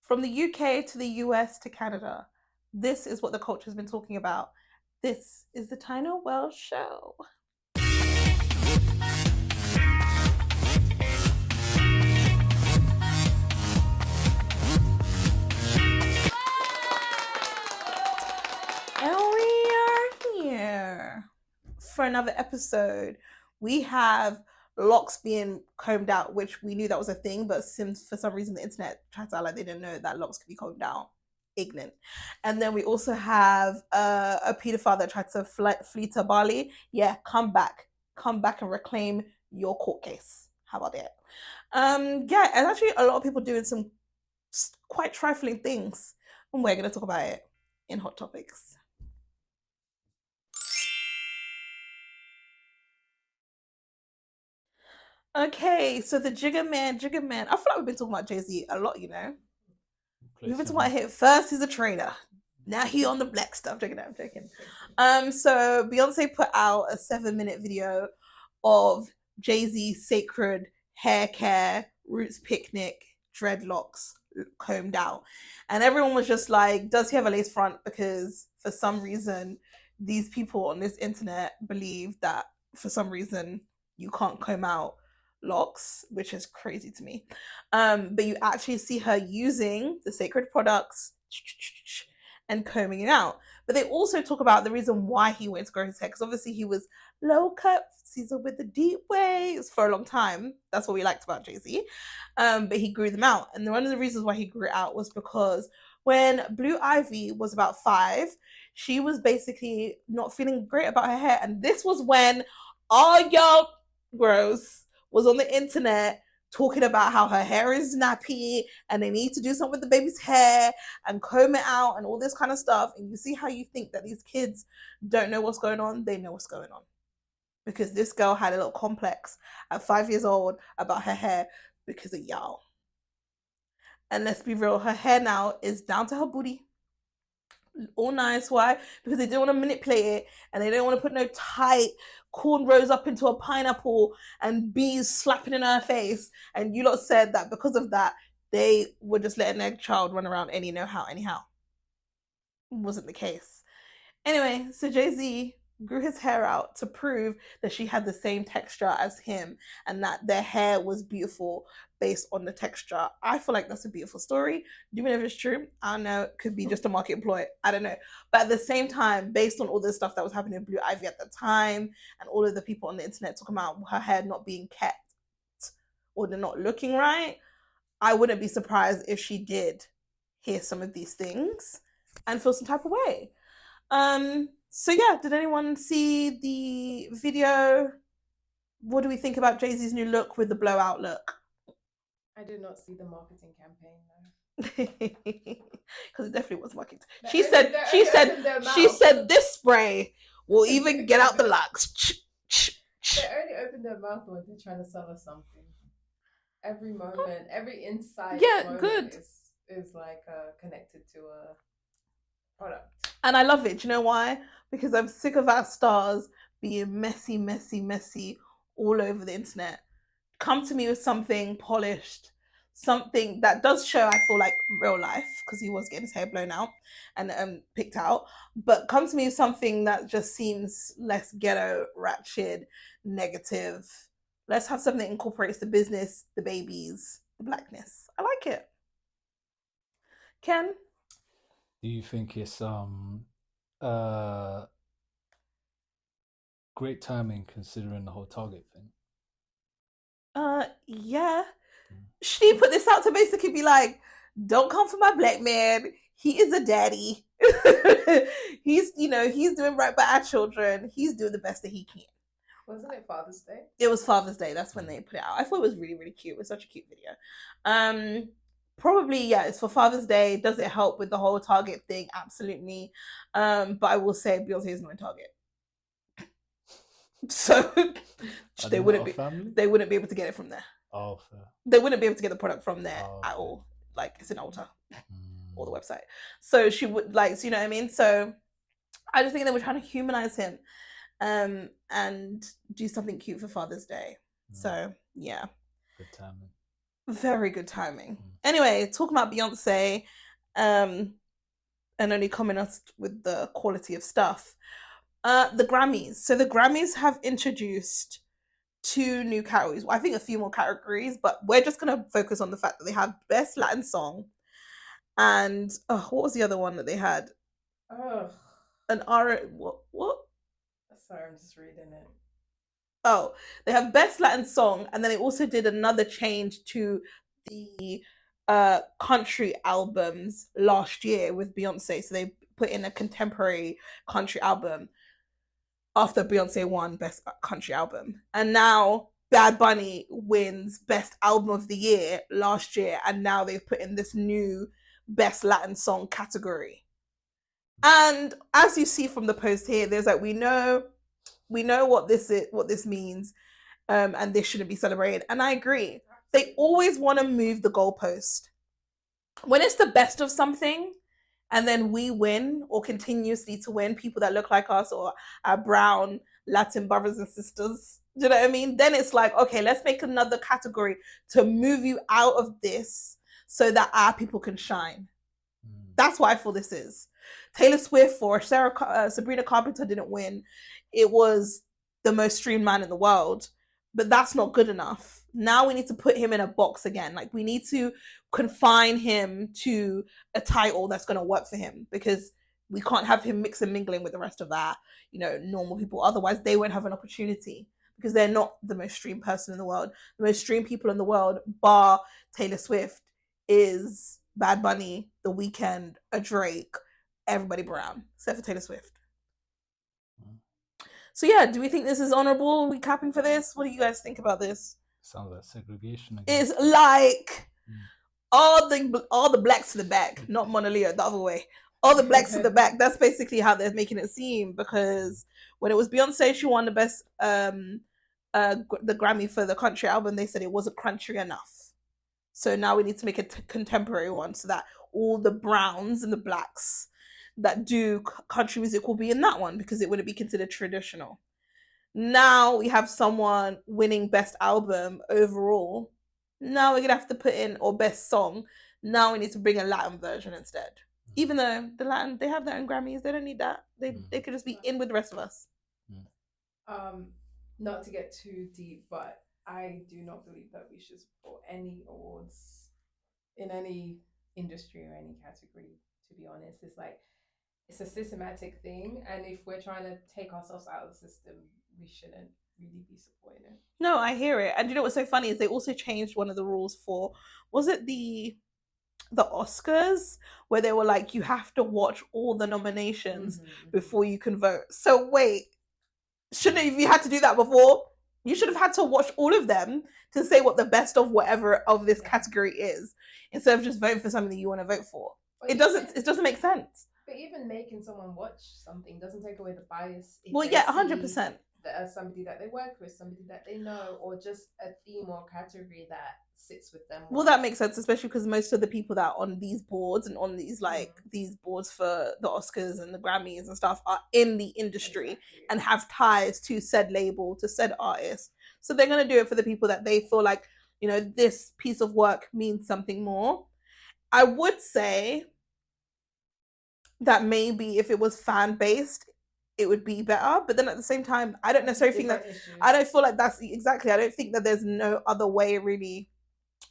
From the UK to the US to Canada, this is what the culture has been talking about. This is the Tiye Noelle Show. And we are here for another episode. We have locks being combed out, which we knew that was a thing, but since for some reason the internet tried to act like they didn't know that locks could be combed out. Ignorant. And then we also have a paedophile that tried to flee to Bali. Yeah, come back and reclaim your court case. How about that? Yeah, and actually a lot of people doing some quite trifling things, and we're going to talk about it in Hot Topics. Okay, so the Jigga Man. I feel like we've been talking about Jay-Z a lot, you know. We've been talking about him. First, he's a traitor. Now he on the black stuff. I'm joking. So Beyonce put out a 7-minute video of Jay-Z's sacred hair care, roots picnic, dreadlocks combed out. And everyone was just like, does he have a lace front? Because for some reason, these people on this internet believe that for some reason you can't comb out locks, which is crazy to me. But you actually see her using the sacred products and combing it out. But they also talk about the reason why he wanted to grow his hair, because obviously he was low cut, Caesar with the deep waves for a long time. That's what we liked about Jay-Z. But he grew them out. And one of the reasons why he grew it out was because when Blue Ivy was about 5, she was basically not feeling great about her hair. And this was when all y'all gross was on the internet talking about how her hair is nappy and they need to do something with the baby's hair and comb it out and all this kind of stuff. And you see how you think that these kids don't know what's going on? They know what's going on. Because this girl had a little complex at 5 years old about her hair because of y'all. And let's be real, her hair now is down to her booty. All nice. Why? Because they didn't want to manipulate it and they don't want to put no tight cornrows up into a pineapple and bees slapping in her face. And you lot said that because of that, they were just letting their child run around anyhow. Wasn't the case. Anyway, so Jay-Z grew his hair out to prove that she had the same texture as him and that their hair was beautiful based on the texture. I feel like that's a beautiful story. Do you know if it's true? I don't know. It could be just a market ploy. I don't know. But at the same time, based on all this stuff that was happening in Blue Ivy at the time and all of the people on the internet talking about her hair not being kept or they're not looking right, I wouldn't be surprised if she did hear some of these things and feel some type of way. So yeah, did anyone see the video? What do we think about Jay-Z's new look with the blowout look? I did not see the marketing campaign though. Because it definitely was marketing. She said this spray will even get out the locks. They only opened their mouth when they're trying to sell us something. Every moment, every insight is like connected to a product. And I love it. Do you know why? Because I'm sick of our stars being messy all over the internet. Come to me with something polished, something that does show, I feel like, real life, because he was getting his hair blown out and picked out. But come to me with something that just seems less ghetto, ratchet, negative. Let's have something that incorporates the business, the babies, the blackness. I like it. Ken? Do you think it's great timing considering the whole Target thing? Yeah. She put this out to basically be like, don't come for my black man. He is a daddy. He's doing right by our children. He's doing the best that he can. Wasn't it Father's Day? It was Father's Day. That's when they put it out. I thought it was really, really cute. It was such a cute video. Probably, yeah, it's for Father's Day. Does it help with the whole Target thing? Absolutely. But I will say Beyonce is not in Target. So they wouldn't be able to get it from there. Oh, fair. They wouldn't be able to get the product from there at all. Like, it's an Ulta or the website. So she would, like, so you know what I mean? So I just think they were trying to humanize him and do something cute for Father's Day. So, yeah. Good timing. Very good timing. Anyway, talking about Beyonce, and only coming us with the quality of stuff. The Grammys. So the Grammys have introduced 2 new categories. Well, I think a few more categories, but we're just gonna focus on the fact that they have Best Latin Song and what was the other one that they had? An R. What? Sorry, I'm just reading it. Oh, they have Best Latin Song, and then they also did another change to the country albums last year with Beyonce. So they put in a contemporary country album after Beyonce won Best Country Album. And now Bad Bunny wins Best Album of the Year last year, and now they've put in this new Best Latin Song category. And as you see from the post here, there's like we know what this is, what this means, and this shouldn't be celebrated. And I agree. They always want to move the goalpost. When it's the best of something, and then we win or continuously to win, people that look like us or our brown Latin brothers and sisters, do you know what I mean? Then it's like, okay, let's make another category to move you out of this so that our people can shine. That's what I feel this is. Taylor Swift or Sabrina Carpenter didn't win. It was the most streamed man in the world, but that's not good enough. Now we need to put him in a box again. Like, we need to confine him to a title that's going to work for him, because we can't have him mix and mingling with the rest of our, normal people. Otherwise, they won't have an opportunity, because they're not the most streamed person in the world. The most streamed people in the world, bar Taylor Swift, is Bad Bunny, The Weeknd, a Drake, everybody brown, except for Taylor Swift. So yeah, do we think this is honorable? Are we capping for this? What do you guys think about this? Sounds like segregation again. It's like all the blacks to the back, not Mona Leo, the other way. All the blacks to the back. That's basically how they're making it seem, because when it was Beyonce, she won the best the Grammy for the country album. They said it wasn't country enough. So now we need to make a contemporary one so that all the browns and the blacks that do country music will be in that one, because it wouldn't be considered traditional. Now we have someone winning best album overall. Now we're gonna have to put in, or best song. Now we need to bring a Latin version instead. Even though the Latin, they have their own Grammys, they don't need that. They could just be in with the rest of us. Not to get too deep, but I do not believe that we should support any awards in any industry or any category, to be honest. It's a systematic thing, and if we're trying to take ourselves out of the system, we shouldn't really be supporting it. No, I hear it. And you know what's so funny is they also changed one of the rules for, was it the Oscars, where they were like, you have to watch all the nominations before you can vote. So wait, shouldn't have you had to do that before? You should have had to watch all of them to say what the best of whatever of this category is, instead of just voting for something that you want to vote for. It doesn't make sense. But even making someone watch something doesn't take away the bias. Well, yeah, 100%. Somebody that they work with, somebody that they know, or just a theme or category that sits with them. Well, that makes sense, especially because most of the people that are on these boards and on these these boards for the Oscars and the Grammys and stuff are in the industry and have ties to said label, to said artist. So they're going to do it for the people that they feel like, this piece of work means something more. I would say that maybe if it was fan-based, it would be better, but then at the same time, I don't necessarily think that I don't feel like that's exactly. I don't think that there's no other way really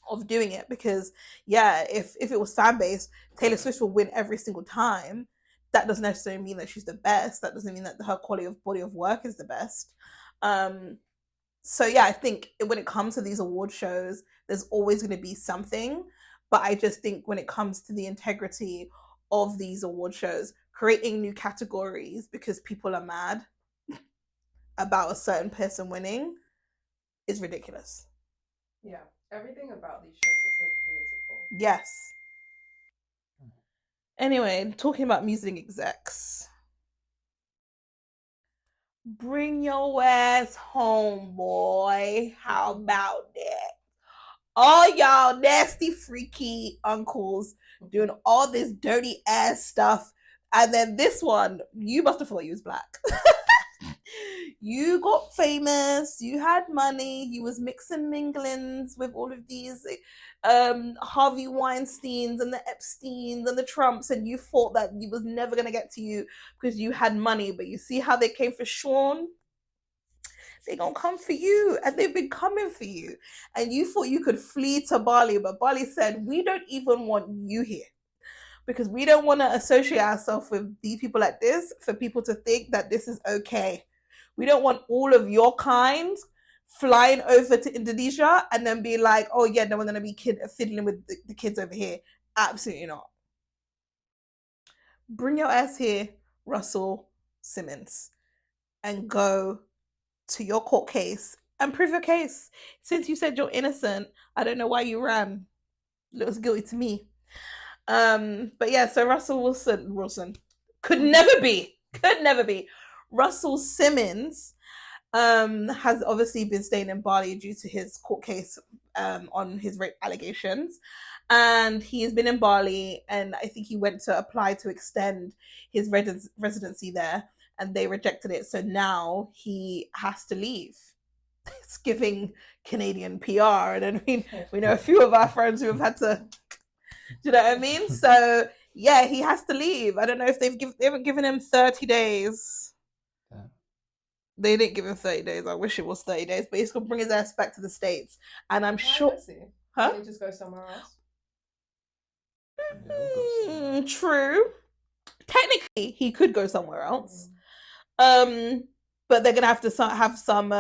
of doing it, because if it was fan based, Taylor Swift will win every single time. That doesn't necessarily mean that she's the best. That doesn't mean that her body of work is the best. So yeah, I think when it comes to these award shows, there's always going to be something, but I just think when it comes to the integrity of these award shows, creating new categories because people are mad about a certain person winning is ridiculous. Yeah, everything about these shows are so political. Yes. Anyway, talking about music execs. Bring your ass home, boy. How about that? All y'all nasty, freaky uncles doing all this dirty ass stuff. And then this one, you must have thought he was black. You got famous, you had money, you was mixing minglings with all of these Harvey Weinsteins and the Epsteins and the Trumps, and you thought that you was never gonna get to you because you had money. But you see how they came for Sean? They gonna come for you, and they've been coming for you. And you thought you could flee to Bali, but Bali said, we don't even want you here. Because we don't want to associate ourselves with these people like this for people to think that this is okay. We don't want all of your kind flying over to Indonesia and then be like, oh yeah, no, we're going to be fiddling with the kids over here. Absolutely not. Bring your ass here, Russell Simmons, and go to your court case and prove your case. Since you said you're innocent, I don't know why you ran. Looks guilty to me. But yeah, so Russell Wilson could never be. Russell Simmons has obviously been staying in Bali due to his court case on his rape allegations. And he has been in Bali, and I think he went to apply to extend his residency there, and they rejected it. So now he has to leave. It's giving Canadian PR. And I mean, we know a few of our friends who have had to... Do you know what I mean? So yeah, he has to leave. I don't know if they haven't given him 30 days. Yeah. They didn't give him 30 days. I wish it was 30 days, but he's gonna bring his ass back to the States. And I'm sure. Huh? Can he just go somewhere else? True. Technically, he could go somewhere else. But they're gonna have to have some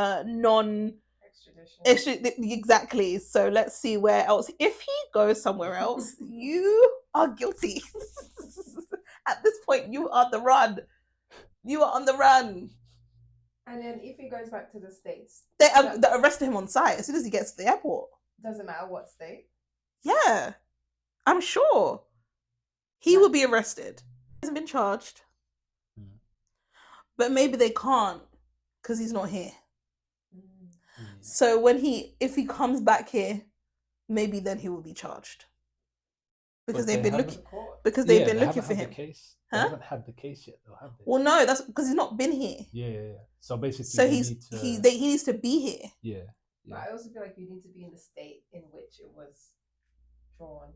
exactly. So let's see where else. If he goes somewhere else, you are guilty. At this point, you are the run. You are on the run. And then if he goes back to the States, they arrested him on site as soon as he gets to the airport. Doesn't matter what state. Yeah, I'm sure he will be arrested. He hasn't been charged, but maybe they can't because he's not here. So if he comes back here, maybe then he will be charged because they've been looking for him. Case. They haven't had the case yet, though, have they? Well, no, that's because he's not been here. Yeah. So basically, he needs to be here. Yeah. But I also feel like you need to be in the state in which it was drawn.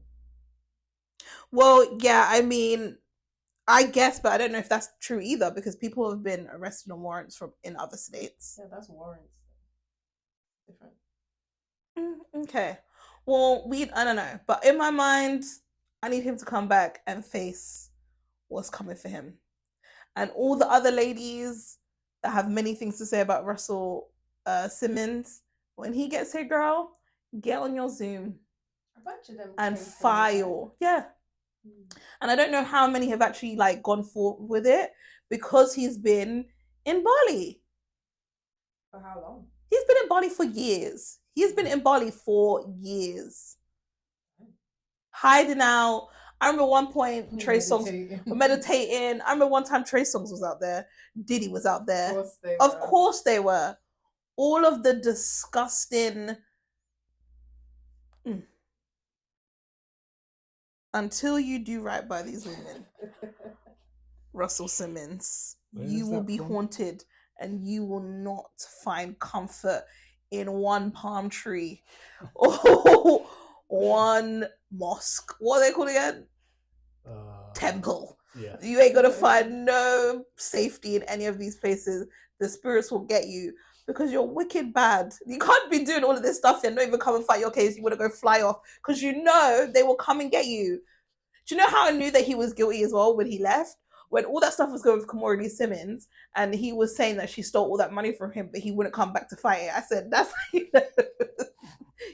Well, yeah, I mean, I guess, but I don't know if that's true either because people have been arrested on warrants in other states. Yeah, that's warrants. Different. Okay. Well, I don't know, but in my mind, I need him to come back and face what's coming for him. And all the other ladies that have many things to say about Russell Simmons, when he gets here, girl, get on your Zoom. A bunch of them. And file. Yeah. And I don't know how many have actually gone forward with it because he's been in Bali. For how long? He's been in Bali for years. Hiding out. I remember one point Trey Songz meditating. I remember one time Trey Songz was out there. Diddy was out there. Of course they were. All of the disgusting... Until you do right by these women, Russell Simmons, you will be haunted and you will not find comfort in one palm tree or one mosque. What are they called again? Temple. Yeah. You ain't gonna find no safety in any of these places. The spirits will get you because you're wicked bad. You can't be doing all of this stuff and not even come and fight your case. You want to go fly off because you know they will come and get you. Do you know how I knew that he was guilty as well when he left? When all that stuff was going with Kamora Simmons and he was saying that she stole all that money from him, but he wouldn't come back to fight it. I said, that's how you know.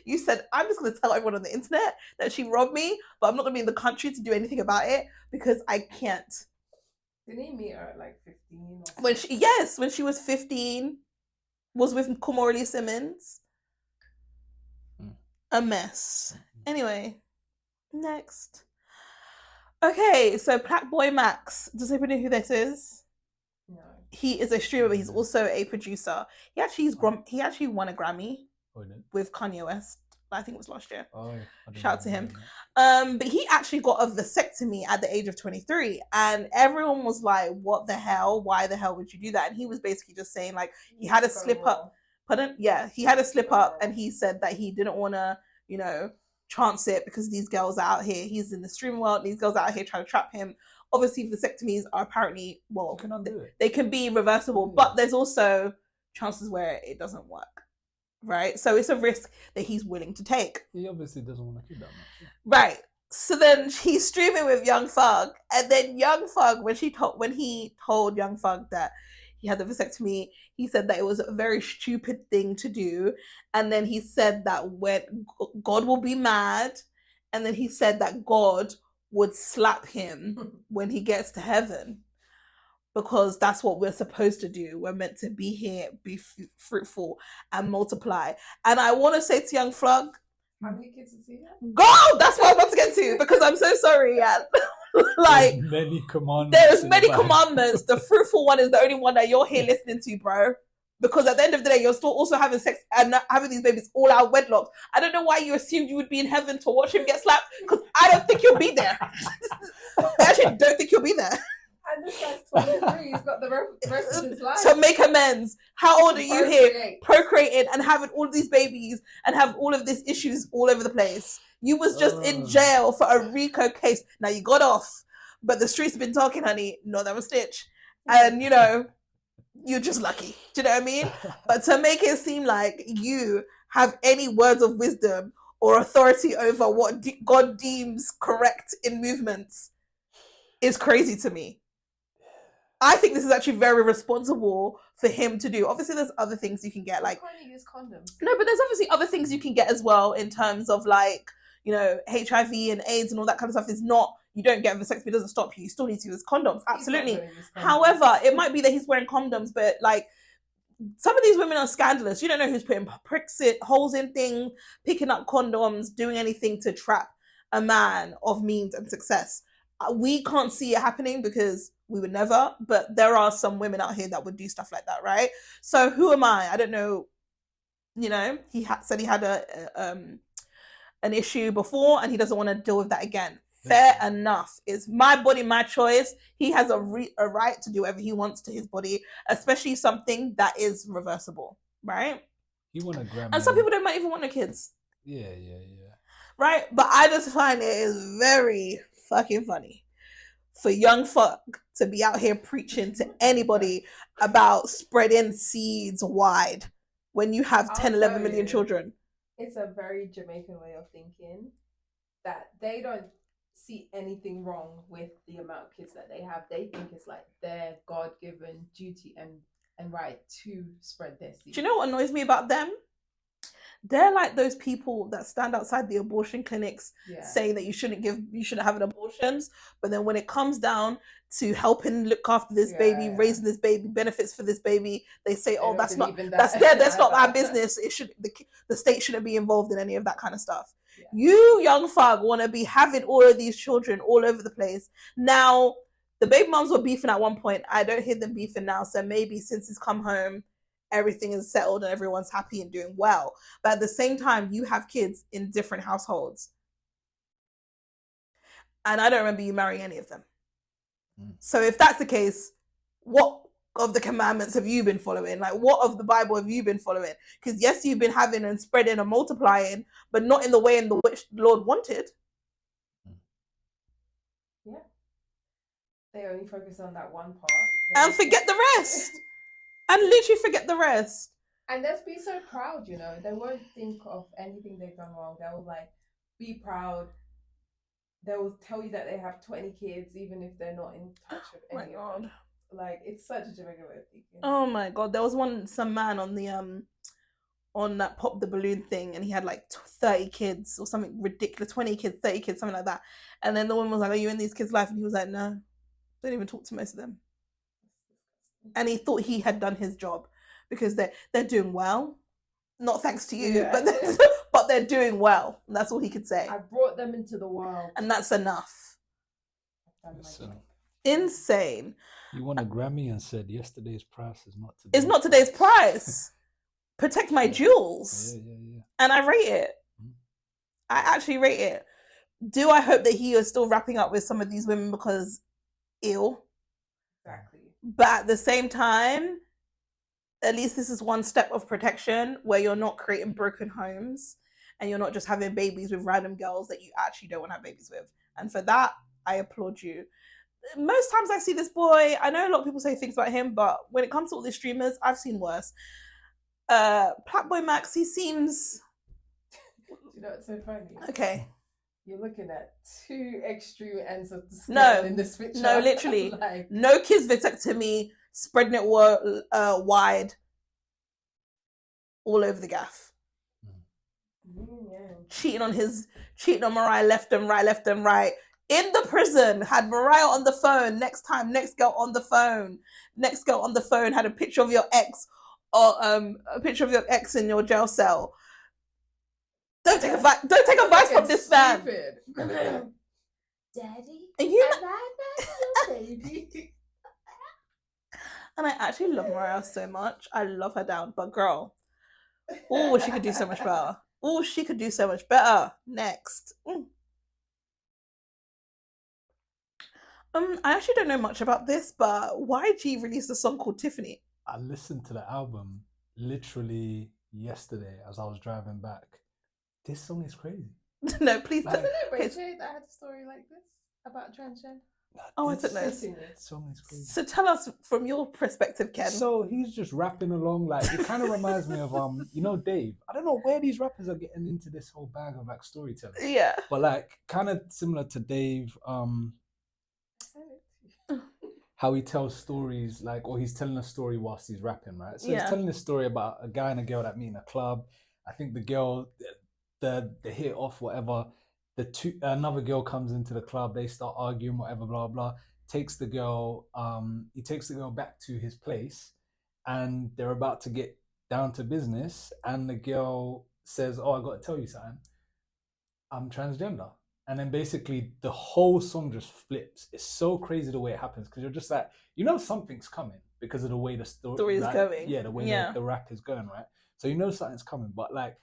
You said, I'm just going to tell everyone on the internet that she robbed me, but I'm not going to be in the country to do anything about it because I can't. Didn't he meet her at 15? When she was 15, was with Kamora Simmons. A mess. Anyway, next. Okay, so Plaqueboymax. Does anybody know who this is? No. He is a streamer, but he's also a producer. He actually won a Grammy with Kanye West. I think it was last year. Oh, yeah. Shout out to him. But he actually got a vasectomy at the age of 23, and everyone was like, what the hell? Why the hell would you do that? And he was basically just saying, like, he had a slip up. Pardon? Yeah, he had a slip up, and he said that he didn't want to, you know, chance it because these girls are out here. He's in the streaming world, and these girls are out here trying to trap him. Obviously, vasectomies are apparently, well, they can be reversible, but there's also chances where it doesn't work. Right, so it's a risk that he's willing to take. He obviously doesn't want to keep that much. Yeah. Right. So then he's streaming with Young Thug, and then Young Thug, when he told Young Thug that he had the vasectomy, he said that it was a very stupid thing to do, and then he said that when God will be mad, and then he said that God would slap him when he gets to heaven. Because that's what we're supposed to do. We're meant to be here, be fruitful, and multiply. And I want to say to Young Thug, how many kids does he have? Go! That's what I'm about to get to, because I'm so sorry, yeah. Like, there's many commandments. There's many commandments. The fruitful one is the only one that you're here listening to, bro. Because at the end of the day, you're still also having sex and having these babies all out of wedlock. I don't know why you assumed you would be in heaven to watch him get slapped, because I don't think you'll be there. I actually don't think you'll be there. And this guy's 23, he's got the rest of his life. To make amends. How old are you here? Procreating and having all of these babies and have all of these issues all over the place. You was just in jail for a RICO case. Now you got off. But the streets have been talking, honey. No, that was Stitch. And, you know, you're just lucky. Do you know what I mean? But to make it seem like you have any words of wisdom or authority over what God deems correct in movements is crazy to me. I think this is actually very responsible for him to do. Obviously, there's other things you can get, like... Why can't you use condoms? No, but there's obviously other things you can get as well in terms of, like, you know, HIV and AIDS and all that kind of stuff. Is not... You don't get a vasectomy, it doesn't stop you. You still need to use condoms. Absolutely. However, it might be that he's wearing condoms, but, like, some of these women are scandalous. You don't know who's putting holes in things, picking up condoms, doing anything to trap a man of means and success. We can't see it happening because we would never, but there are some women out here that would do stuff like that, right? So who am I? I don't know. You know, he said he had an issue before and he doesn't want to deal with that again. Fair enough. It's my body, my choice. He has a right to do whatever he wants to his body, especially something that is reversible, right? He won a Grammy. And some people don't might even want their kids. Yeah. Right? But I just find it is very fucking funny for Young Thug to be out here preaching to anybody about spreading seeds wide when you have 11 million children. It's a very Jamaican way of thinking that they don't see anything wrong with the amount of kids that they have. They think it's like their God-given duty and right to spread their seeds. Do you know what annoys me about them? They're like those people that stand outside the abortion clinics saying that you shouldn't have an abortions, but then when it comes down to helping look after this baby, raising this baby, benefits for this baby, they say, "Oh, that's not our business. It should the state shouldn't be involved in any of that kind of stuff." Yeah. You, Young Thug, want to be having all of these children all over the place. Now, the baby mums were beefing at one point. I don't hear them beefing now, so maybe since he's come home, everything is settled and everyone's happy and doing well. But at the same time, you have kids in different households. And I don't remember you marrying any of them. So if that's the case, what of the commandments have you been following? Like, what of the Bible have you been following? Because yes, you've been having and spreading and multiplying, but not in the way in which the Lord wanted. Yeah. They only focus on that one part. And forget the rest. And literally forget the rest. And let's be so proud, you know. They won't think of anything they've done wrong. They will, like, be proud. They will tell you that they have 20 kids, even if they're not in touch with any of them. Like, it's such a Jamaican way of thinking. Oh my God. There was some man on the on that Pop the Balloon thing, and he had like 30 kids or something ridiculous, 20 kids, 30 kids, something like that. And then the woman was like, "Are you in these kids' life?" And he was like, "No, don't even talk to most of them." And he thought he had done his job because they're doing well. Not thanks to you, but they're doing well. And that's all he could say. I brought them into the world. And that's enough. Insane. You won a Grammy and said yesterday's price is not today's. It's not today's price. Protect my jewels. Yeah. And I rate it. I actually rate it. Do I hope that he is still wrapping up with some of these women because ill? Exactly. But at the same time, at least this is one step of protection where you're not creating broken homes and you're not just having babies with random girls that you actually don't want to have babies with. And for that, I applaud you. Most times I see this boy, I know a lot of people say things about him, but when it comes to all these streamers, I've seen worse. Plaqueboymax, he seems... You know what's so funny? Okay. You're looking at two extreme ends of the scale in this picture. No, literally. Like... No kids vasectomy, spreading it wide all over the gaff. Yeah. Cheating on Mariah left and right. In the prison, had Mariah on the phone. Next girl on the phone. Next girl on the phone had a picture of your ex or a picture of your ex in your jail cell. Don't take advice from this man. Daddy, and you am I your baby? And I actually love Mariah so much. I love her down, but girl, oh, she could do so much better. Oh, she could do so much better. Next. I actually don't know much about this, but YG released a song called Tiffany. I listened to the album literally yesterday as I was driving back. This song is crazy. No, please don't. Wasn't it Ray J that had a story like this about transgender? Oh, I don't know. This song is crazy. So tell us from your perspective, Ken. So he's just rapping along, like it kind of reminds me of you know, Dave. I don't know where these rappers are getting into this whole bag of like storytelling. Yeah. But like kind of similar to Dave, how he tells stories, like, or he's telling a story whilst he's rapping, right? So he's telling this story about a guy and a girl that meet in a club. I think the girl, the hit off, whatever. Another girl comes into the club. They start arguing, whatever, blah blah. He takes the girl back to his place, and they're about to get down to business. And the girl says, "Oh, I got to tell you something. I'm transgender." And then basically the whole song just flips. It's so crazy the way it happens because you're just like, you know, something's coming because of the way the story is going. Yeah, the way the rap is going, right? So you know something's coming, but like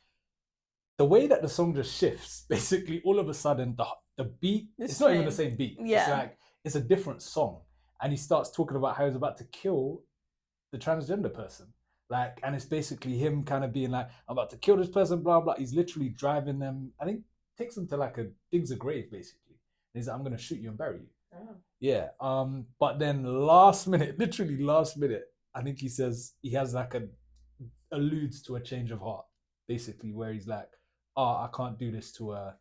the way that the song just shifts, basically all of a sudden the beat, it's not even the same beat. Yeah. It's like, it's a different song. And he starts talking about how he's about to kill the transgender person. Like, and it's basically him kind of being like, I'm about to kill this person, blah, blah. He's literally driving them. I think takes them to like digs a grave basically. And he's like, I'm gonna shoot you and bury you. Oh. Yeah. But then literally last minute, I think he says he has like alludes to a change of heart, basically, where he's like, oh, I can't do this to a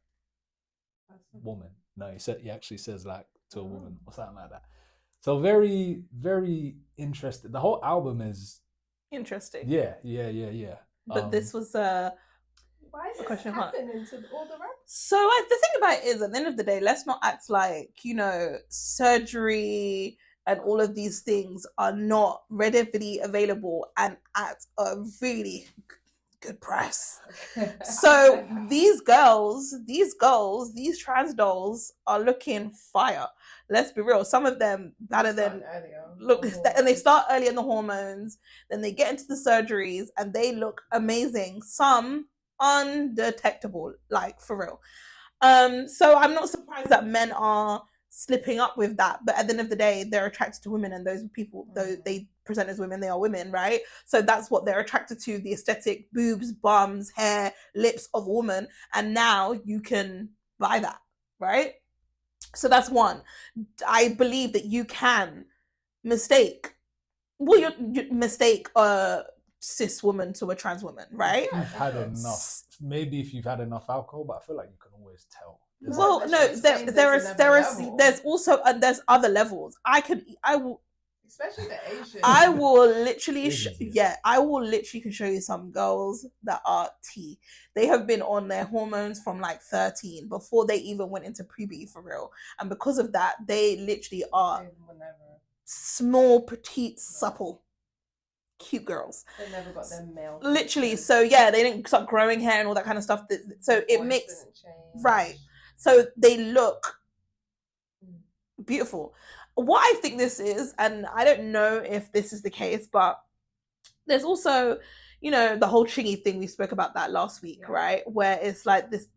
woman. No, he actually says like to a woman or something like that. So very, very interesting. The whole album is interesting. Yeah. But this was why is this happening to all the rappers? So the thing about it is, at the end of the day, let's not act like, you know, surgery and all of these things are not readily available and at a really good price. So these trans dolls are looking fire. Let's be real. Some of them better than and they start early in the hormones, then they get into the surgeries and they look amazing. Some undetectable, like for real. So I'm not surprised that men are slipping up with that, but at the end of the day, they're attracted to women, and those people, though they present as women, they are women, right? So that's what they're attracted to: the aesthetic, boobs, bums, hair, lips of a woman, and now you can buy that, right? So that's one. I believe that you can mistake cis woman to a trans woman, right? You've had enough. Maybe if you've had enough alcohol, but I feel like you can always tell. There's also other levels. I will, especially the Asian. I will literally, I will literally can show you some girls that are T. They have been on their hormones from like 13 before they even went into puberty for real, and because of that, they literally are small, petite, supple, cute girls. They never got their male. Literally, so yeah, they didn't start growing hair and all that kind of stuff. So it makes right. So they look beautiful. What I think this is, and I don't know if this is the case, but there's also, you know, the whole chingy thing, we spoke about that last week, right? Where it's like this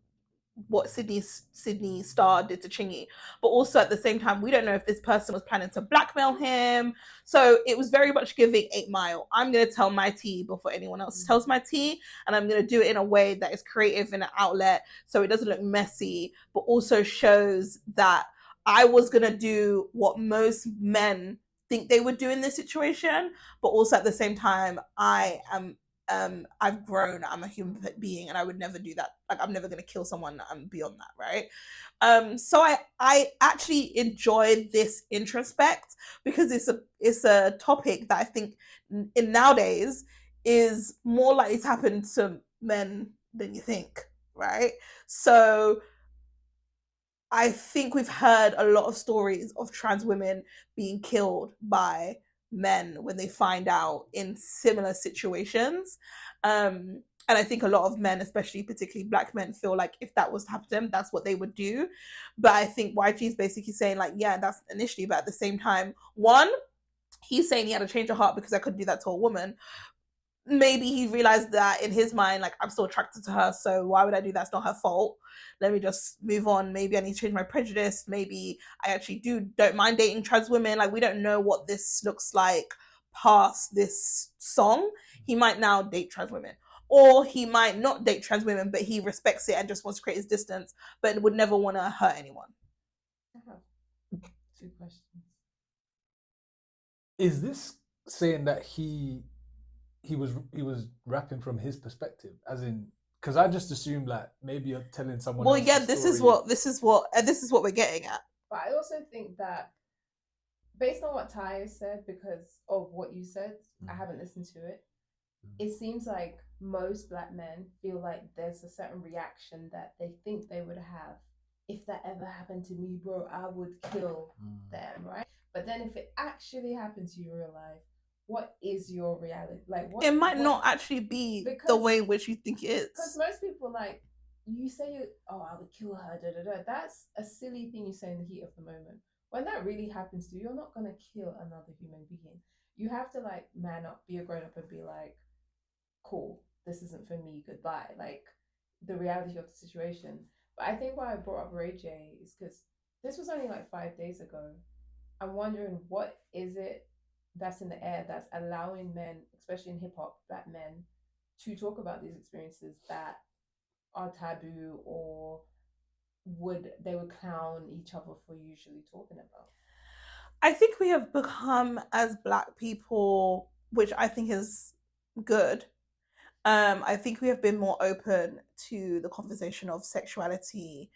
what Sydney Star did to Chingy, but also at the same time we don't know if this person was planning to blackmail him. So it was very much giving 8 Mile. I'm going to tell my tea before anyone else tells my tea, and I'm going to do it in a way that is creative in an outlet so it doesn't look messy, but also shows that I was going to do what most men think they would do in this situation, but also at the same time I am I've grown, I'm a human being, and I would never do that. Like, I'm never going to kill someone. I'm beyond that, right? So I actually enjoyed this introspect because it's a topic that I think in nowadays is more likely to happen to men than you think, right? So I think we've heard a lot of stories of trans women being killed by men when they find out in similar situations. And I think a lot of men, especially particularly black men, feel like if that was to happen to them, that's what they would do. But I think YG is basically saying like, yeah, that's an issue. But at the same time, one, he's saying he had a change of heart because I couldn't do that to a woman. Maybe he realized that in his mind, like, I'm still attracted to her, so why would I do that? It's not her fault. Let me just move on. Maybe I need to change my prejudice. Maybe I actually don't mind dating trans women. Like, we don't know what this looks like past this song. He might now date trans women. Or he might not date trans women, but he respects it and just wants to create his distance, but would never want to hurt anyone. I have 2 questions. Is this saying that he was rapping from his perspective, as in, because I just assumed like maybe you're telling someone. Well, yeah, this is what we're getting at. But I also think that based on what Tiye said, because of what you said, I haven't listened to it. It seems like most black men feel like there's a certain reaction that they think they would have. If that ever happened to me, bro, I would kill them, right? But then if it actually happened to you in real life, what is your reality? Like, it might not actually be the way in which you think it is. Because most people, like, you say, oh, I would kill her, da, da, da. That's a silly thing you say in the heat of the moment. When that really happens to you, you're not going to kill another human being. You have to, like, man up, be a grown up and be like, cool, this isn't for me, goodbye. Like, the reality of the situation. But I think why I brought up Ray J is because this was only like 5 days ago. I'm wondering, what is it that's in the air that's allowing men, especially in hip-hop, black men, to talk about these experiences that are taboo, or they would clown each other for usually talking about? I think we have become, as black people, which I think is good, I think we have been more open to the conversation of sexuality,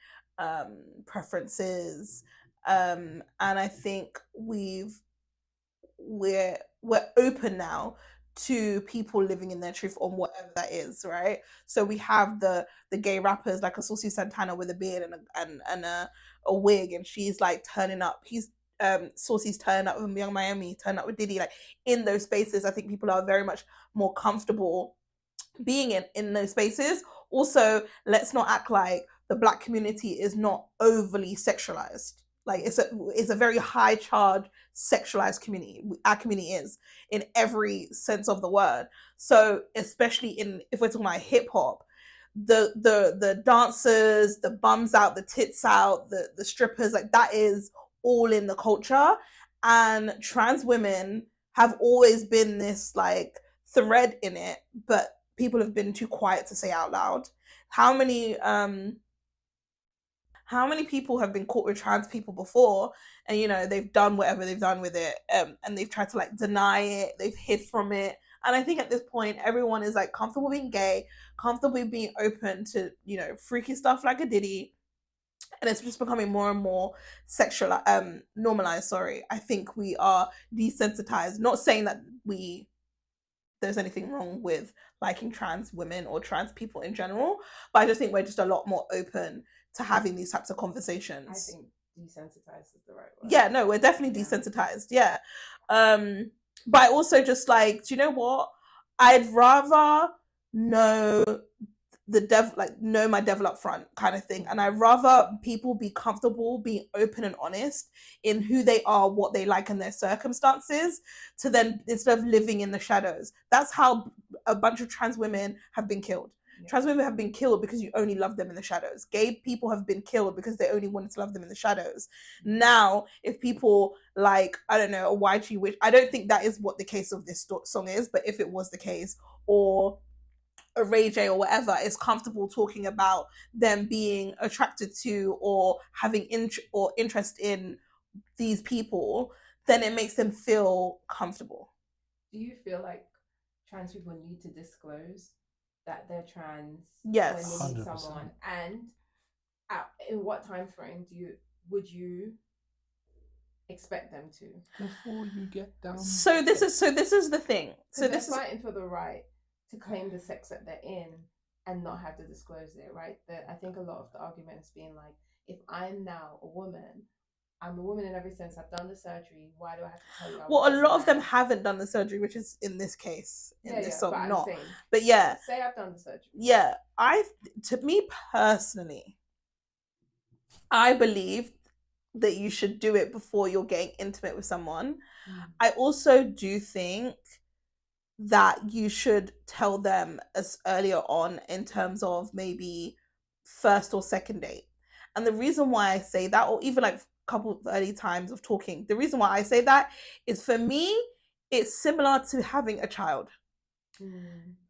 preferences, and I think we're open now to people living in their truth on whatever that is, right? So we have the gay rappers like a Saucy Santana with a beard and a wig, and she's like turning up. Saucy's turning up with Young Miami, turning up with Diddy. Like, in those spaces, I think people are very much more comfortable being in those spaces. Also, let's not act like the black community is not overly sexualized. Like, it's a very high charge sexualized community. Our community is, in every sense of the word. So especially if we're talking about hip hop, the dancers, the bums out, the tits out, the strippers, like, that is all in the culture. And trans women have always been this like thread in it, but people have been too quiet to say out loud. How many people have been caught with trans people before, and they've done whatever they've done with it, and they've tried to like deny it, they've hid from it. And I think at this point everyone is like comfortable being gay, comfortable being open to freaky stuff like a Diddy, and it's just becoming more and more sexual, normalized. I think we are desensitized. Not saying that there's anything wrong with liking trans women or trans people in general, but I just think we're just a lot more open to having these types of conversations. I think desensitized is the right word. Yeah, no, we're definitely desensitized. Yeah. But I also just like, do you know what? I'd rather know know my devil up front kind of thing. And I'd rather people be comfortable being open and honest in who they are, what they like, and their circumstances, to then, instead of living in the shadows. That's how a bunch of trans women have been killed. Trans women have been killed because you only love them in the shadows. Gay people have been killed because they only wanted to love them in the shadows. Now, if people like, I don't know, a YG Witch, I don't think that is what the case of this song is, but if it was the case, or a Ray J or whatever, is comfortable talking about them being attracted to or having interest in these people, then it makes them feel comfortable. Do you feel like trans people need to disclose that they're trans yes when they meet someone, and in what time frame would you expect them to before you get down? So this is the thing. So this is fighting for the right to claim the sex that they're in and not have to disclose it, right? I think a lot of the arguments being like, if I'm now a woman, I'm a woman in every sense. I've done the surgery. Why do I have to tell you? Well, a lot of them haven't done the surgery, which is in this case, this song, not. But yeah, say I've done the surgery. Yeah, to me personally, I believe that you should do it before you're getting intimate with someone. I also do think that you should tell them as earlier on in terms of maybe first or second date. And the reason why I say that, or even like couple of early times of talking, the reason why I say that is, for me, it's similar to having a child.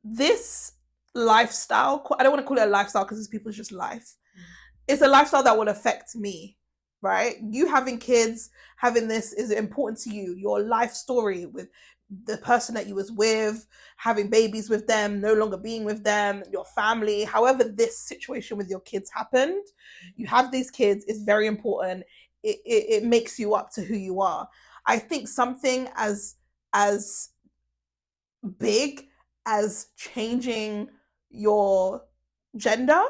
This lifestyle, I don't want to call it a lifestyle because it's people's just life. It's a lifestyle that will affect me, right? You having kids, having this is important to you. Your life story with the person that you was with, having babies with them, no longer being with them, your family, however this situation with your kids happened, you have these kids, is very important. It makes you up to who you are. I think something as big as changing your gender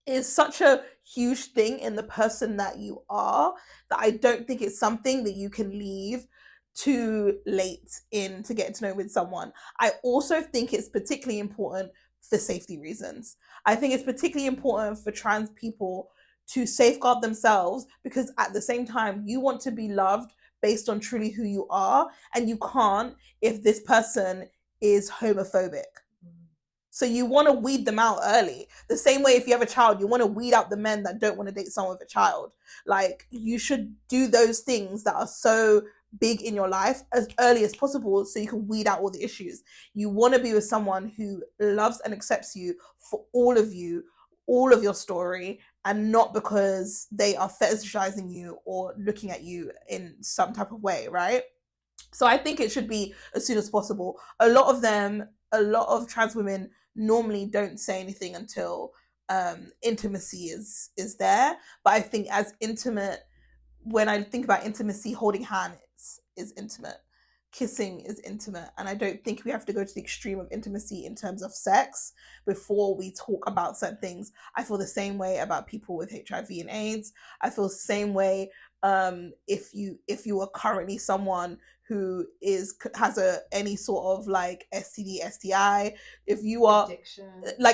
is such a huge thing in the person that you are, that I don't think it's something that you can leave too late in to get to know with someone. I also think it's particularly important for safety reasons. I think it's particularly important for trans people to safeguard themselves, because at the same time, you want to be loved based on truly who you are, and you can't if this person is homophobic. So you want to weed them out early. The same way if you have a child, you want to weed out the men that don't want to date someone with a child. Like, you should do those things that are so big in your life as early as possible so you can weed out all the issues. You want to be with someone who loves and accepts you for all of you, all of your story, and not because they are fetishizing you or looking at you in some type of way, right? So I think it should be as soon as possible. A lot of trans women normally don't say anything until intimacy is there. But I think as intimate, when I think about intimacy, holding hands is intimate. Kissing is intimate, and I don't think we have to go to the extreme of intimacy in terms of sex before we talk about certain things. I feel the same way about people with HIV and AIDS. I feel the same way if you are currently someone who has any sort of like STD, STI, if you are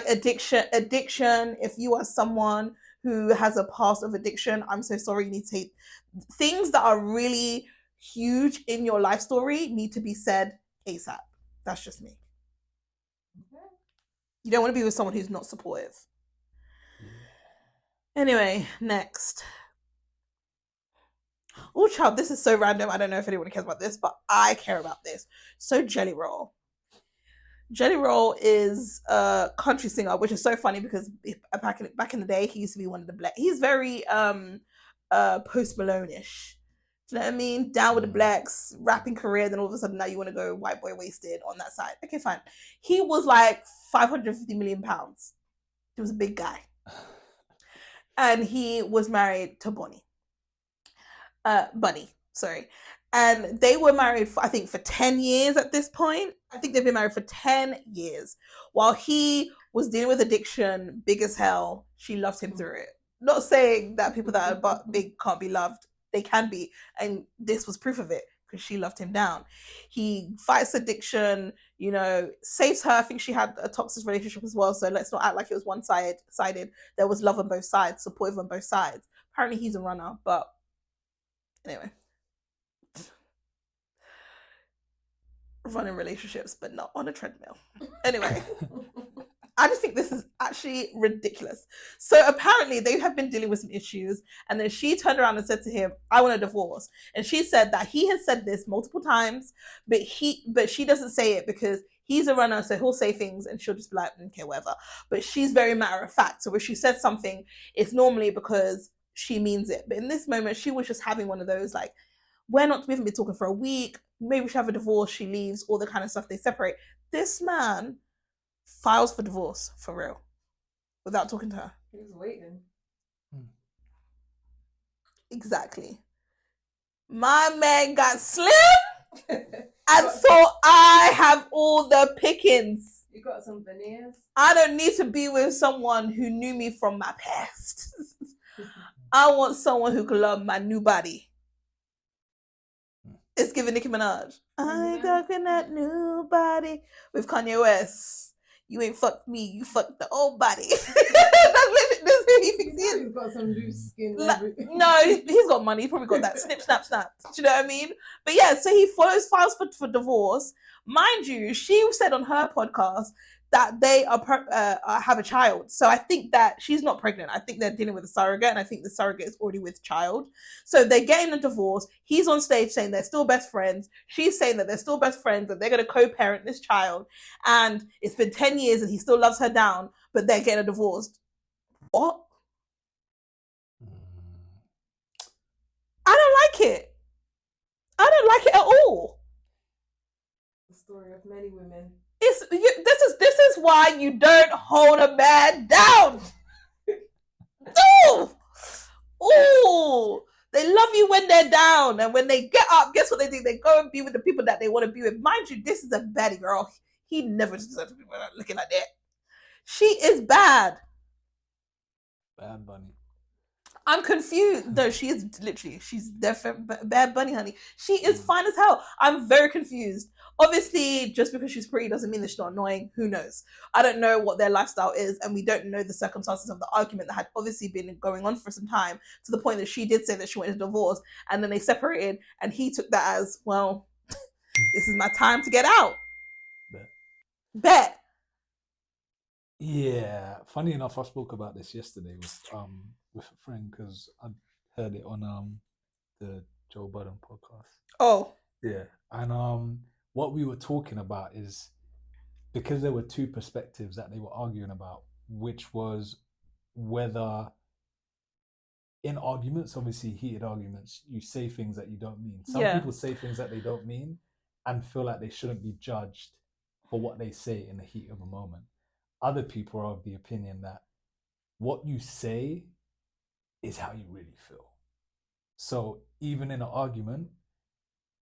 addiction, if you are someone who has a past of addiction, I'm so sorry, you need to take things that are really huge in your life story need to be said ASAP. That's just me. Okay. You don't want to be with someone who's not supportive. Anyway, next. Oh, child, this is so random. I don't know if anyone cares about this, but I care about this. So, Jelly Roll. Jelly Roll is a country singer, which is so funny because back in the day, he used to be one of the black. He's very Post Malone-ish. Do you know what I mean? Down with the blacks, rapping career, then all of a sudden now you want to go white boy wasted on that side. Okay, fine. He was like 550 million pounds. He was a big guy. And he was married to Bunny, sorry. And they were married, I think, for 10 years at this point. I think they've been married for 10 years. While he was dealing with addiction, big as hell, she loved him through it. Not saying that people that are big can't be loved. They can be. And this was proof of it, because she loved him down. He fights addiction, saves her. I think she had a toxic relationship as well, so let's not act like it was one-sided. There was love on both sides, supportive on both sides. Apparently he's a runner, but anyway. Running relationships, but not on a treadmill. Anyway. I just think this is actually ridiculous. So apparently they have been dealing with some issues, and then she turned around and said to him, I want a divorce. And she said that he has said this multiple times, but she doesn't say it because he's a runner, so he'll say things and she'll just be like, okay, whatever. But she's very matter of fact. So if she says something, it's normally because she means it. But in this moment, she was just having one of those like, we haven't been talking for a week, maybe we should have a divorce, she leaves, all the kind of stuff, they separate. This man files for divorce, for real, without talking to her. He was waiting. Exactly. My man got slim, and so I have all the pickings. You got some veneers? I don't need to be with someone who knew me from my past. I want someone who can love my new body. It's giving Nicki Minaj. I talking that new body with Kanye West. You ain't fucked me, you fucked the old body. That's who he thinks he is. He's got some loose skin. No, he's got money. He's probably got that snip, snap, snap. Do you know what I mean? But yeah, so he files for divorce. Mind you, she said on her podcast that they have a child. So I think that she's not pregnant. I think they're dealing with a surrogate, and I think the surrogate is already with child. So they're getting a divorce. He's on stage saying they're still best friends. She's saying that they're still best friends, that they're going to co-parent this child. And it's been 10 years and he still loves her down, but they're getting a divorce. What? I don't like it. I don't like it at all. The story of many women. This is why you don't hold a man down. Ooh, they love you when they're down, and when they get up, guess what they do? They go and be with the people that they want to be with. Mind you, this is a baddie girl. He never deserves to be looking like that. She is bad. Bad Bunny. I'm confused. No, she's definitely Bad Bunny, honey. She is fine as hell. I'm very confused. Obviously, just because she's pretty doesn't mean that she's not annoying. Who knows? I don't know what their lifestyle is, and we don't know the circumstances of the argument that had obviously been going on for some time, to the point that she did say that she wanted a divorce, and then they separated, and he took that as, well, this is my time to get out. Bet. Yeah, funny enough, I spoke about this yesterday with a friend because I heard it on the Joe Budden podcast. Oh. Yeah, and what we were talking about is, because there were two perspectives that they were arguing about, which was whether in arguments, obviously heated arguments, you say things that you don't mean. Some people say things that they don't mean and feel like they shouldn't be judged for what they say in the heat of a moment. Other people are of the opinion that what you say is how you really feel. So even in an argument,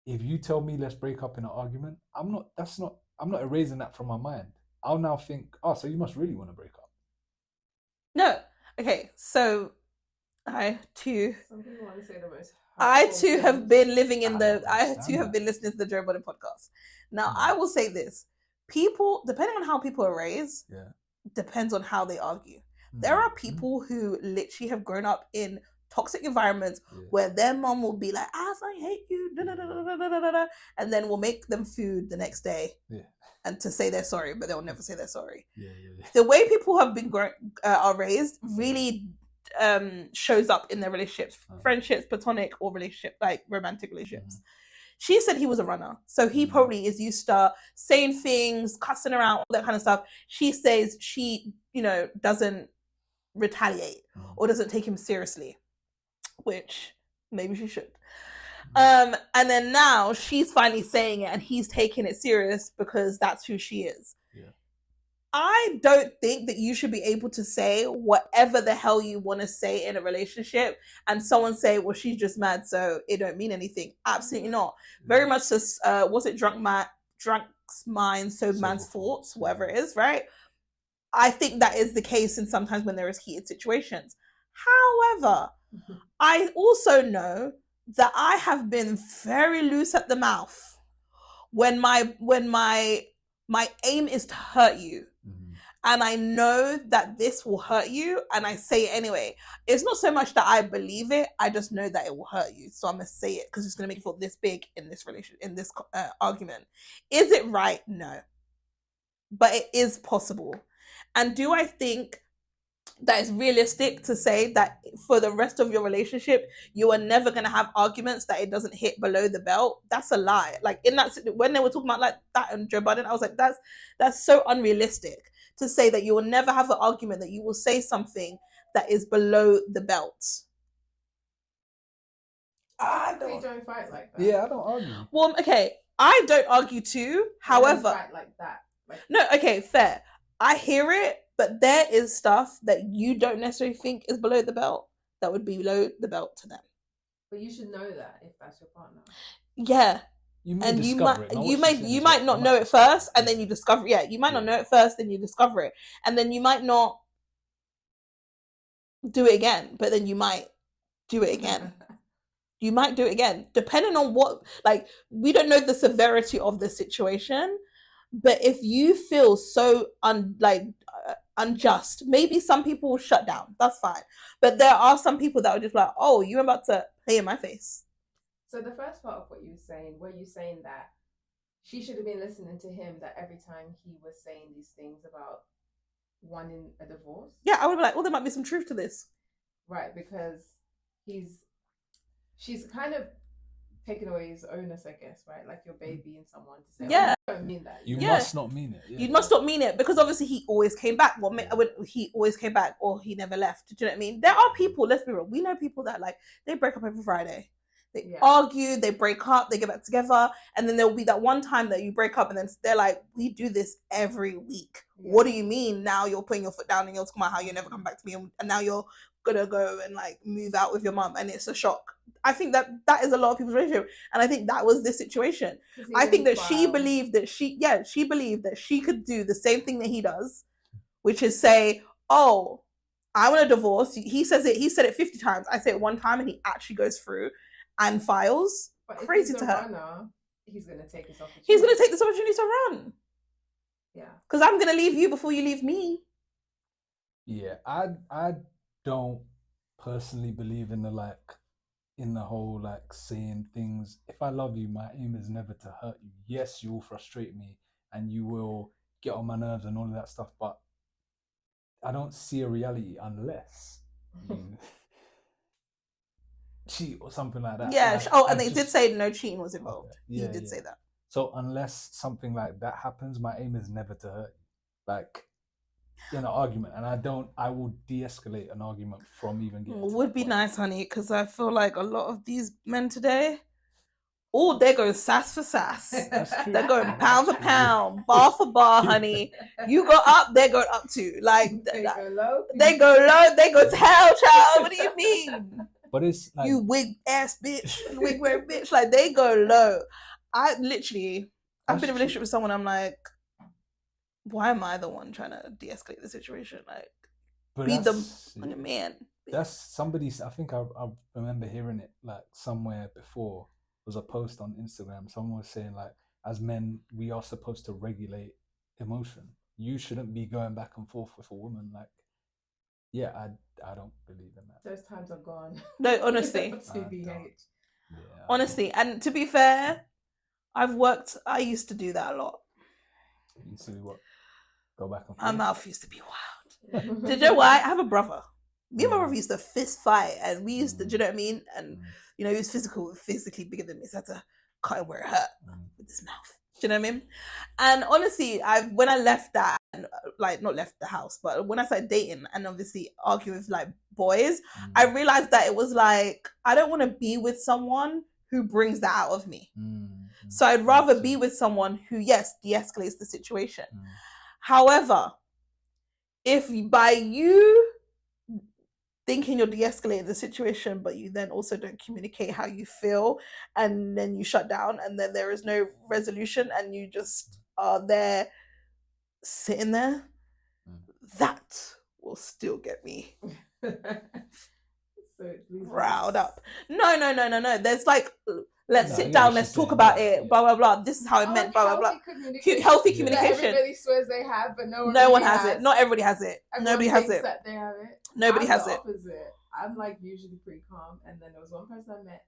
if you tell me let's break up in an argument, I'm not erasing that from my mind. I'll now think, oh, so you must really want to break up. No. Okay, so I too Some people want to say the most. I too have been living in I too have been listening to the Joe Budden podcast. Now, I will say this. People, depending on how people are raised, depends on how they argue. There are people who literally have grown up in toxic environments where their mom will be like, I hate you, and then will make them food the next day and to say they're sorry, but they'll never say they're sorry. The way people have been are raised really shows up in their relationships, friendships, platonic or relationship, like romantic relationships. She said he was a runner, so he probably is used to saying things, cussing around, all that kind of stuff. She says she, doesn't retaliate or doesn't take him seriously, which maybe she should. And then now she's finally saying it, and he's taking it serious because that's who she is. I don't think that you should be able to say whatever the hell you want to say in a relationship and someone say, well, she's just mad, so it don't mean anything. Absolutely not. Very much just, was it drunk's mind, so man's thoughts, whatever it is, right? I think that is the case in sometimes when there is heated situations. However, I also know that I have been very loose at the mouth when my aim is to hurt you. And I know that this will hurt you, and I say it anyway. It's not so much that I believe it, I just know that it will hurt you. So I'm going to say it because it's going to make you feel this big in this argument. Is it right? No. But it is possible. And do I think that it's realistic to say that for the rest of your relationship you are never going to have arguments that it doesn't hit below the belt? That's a lie. Like in that, when they were talking about like that and Joe Biden, I was like, that's so unrealistic to say that you will never have an argument that you will say something that is below the belt. I don't fight like that. Yeah, I don't argue. Well, okay, I don't argue too. However, I don't fight like that. No, okay, fair. I hear it, but there is stuff that you don't necessarily think is below the belt that would be below the belt to them. But you should know that if that's your partner. Yeah. You may and you might not know it discover first, and then you discover. Yeah, you might not know it first, then you discover it, and then you might not do it again, but then you might do it again. You might do it again, depending on what. Like, we don't know the severity of the situation, but if you feel so unjust, maybe some people will shut down. That's fine, but there are some people that are just like, "Oh, you're about to play in my face." So the first part of what you were you saying that she should have been listening to him, that every time he was saying these things about wanting a divorce? Yeah, I would be like, "Oh, there might be some truth to this." Right, because she's kind of taken away his onus, I guess, right? Like you're babying someone to say, yeah, I don't mean that. You must not mean it. Yeah. You must not mean it, because obviously he always came back. Well, he always came back, or he never left. Do you know what I mean? There are people, let's be real, we know people that like, they break up every Friday. They argue, they break up, they get back together, and then there will be that one time that you break up, and then they're like, we do this every week. Yeah. What do you mean now you're putting your foot down and you're talking about how you never come back to me, and now you're gonna go and like move out with your mum, and it's a shock? I think that is a lot of people's relationship, and I think that was this situation. I think that she believed that she could do the same thing that he does, which is say, oh, I want a divorce. He said it 50 times. I say it one time, and he actually goes through and files. But crazy to her. Runner, he's going to take this opportunity. He's going to take this opportunity to run. Yeah. Because I'm going to leave you before you leave me. Yeah, I don't personally believe in the whole like saying things. If I love you, my aim is never to hurt you. Yes, you will frustrate me and you will get on my nerves and all of that stuff, but I don't see a reality unless you cheat or something like that. Yeah. And they did say no cheating was involved. Okay. Yeah, he did say that. So unless something like that happens, my aim is never to hurt you, like in an argument. And I will de-escalate an argument from even getting. It would be nice, honey, because I feel like a lot of these men today, they're going sass for sass. They're going pound for pound, bar for bar, honey. You go up, they're going up too. Like they go low, they go to hell, child. What do you mean? But it's like, you wig ass bitch, wig wearing bitch. Like, they go low. I've been in a relationship with someone. I'm like, why am I the one trying to de-escalate the situation? Like, be the man. That's somebody's. I think I remember hearing it like somewhere before. It was a post on Instagram. Someone was saying like, as men, we are supposed to regulate emotion. You shouldn't be going back and forth with a woman. Like, yeah, I don't believe in that. Those times are gone. No, honestly. Honestly, and to be fair, I used to do that a lot. You used to do what? Go back and forth? My mouth used to be wild. Did you know why? I have a brother. Me and my brother used to fist fight, and we used to, do you know what I mean? And, you know, he was physically bigger than me, so I had to cut him where it hurt with his mouth. Do you know what I mean? And honestly, when I left that, and like not left the house, but when I started dating and obviously arguing with like boys, I realized that it was like, I don't want to be with someone who brings that out of me. So I'd rather be with someone who, yes, de-escalates the situation. However, if by you thinking you're de-escalating the situation, but you then also don't communicate how you feel, and then you shut down, and then there is no resolution, and you just are there sitting there, that will still get me riled up. No. There's like, let's sit down, let's talk about it, blah, blah, blah. This is how it meant, blah, blah, blah. Healthy communication. Everybody swears they have, but no one has it. Not everybody has it. Nobody has it. That they have it. Nobody has it. Opposite. I'm like usually pretty calm, and then there was one person I met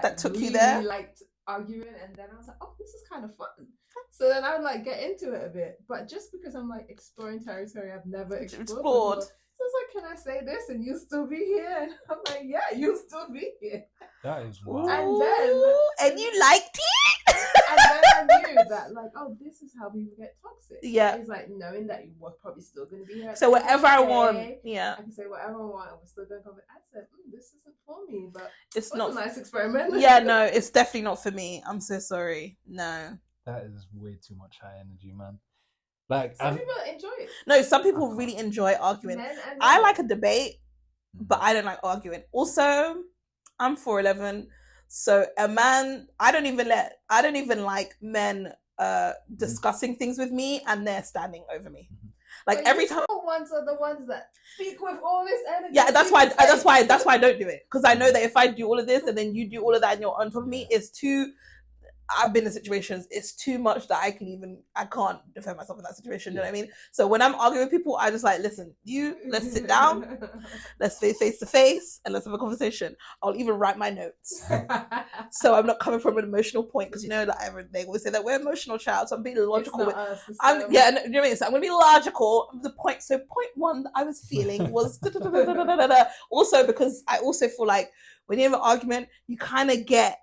that took you there. Liked arguing, and then I was like, oh, this is kind of fun. So then I would like get into it a bit, but just because I'm like exploring territory I've never explored. Before, so it's like, can I say this and you'll still be here? And I'm like, yeah, you'll still be here. That is wild. And you liked it? And then I knew that, like, oh, this is how people get toxic. Yeah. It's like knowing that you were probably still going to be here. So whatever I want, I can say whatever I want, and we're still going to come. I said, this isn't for me, but it's not a nice experiment. Yeah, no, it's definitely not for me. I'm so sorry. No. That is way too much high energy, man. Like some people enjoy it. No, some people really enjoy arguing. I like a debate, but I don't like arguing. Also, I'm 4'11", so a man, I don't even like men discussing things with me and they're standing over me. Like but every time, ones are the ones that speak with all this energy. Yeah, that's why I don't do it, because I know that if I do all of this and then you do all of that and you're on top of me, it's too. I've been in situations, it's too much that I can't defend myself in that situation, you know what I mean? So when I'm arguing with people, I just like, listen, let's sit down, let's face to face, and let's have a conversation. I'll even write my notes. So I'm not coming from an emotional point, because you know, like, they always say that we're emotional child, so I'm being logical. You know what I mean? So I'm going to be logical. Point one that I was feeling was also because I also feel like when you have an argument, you kind of get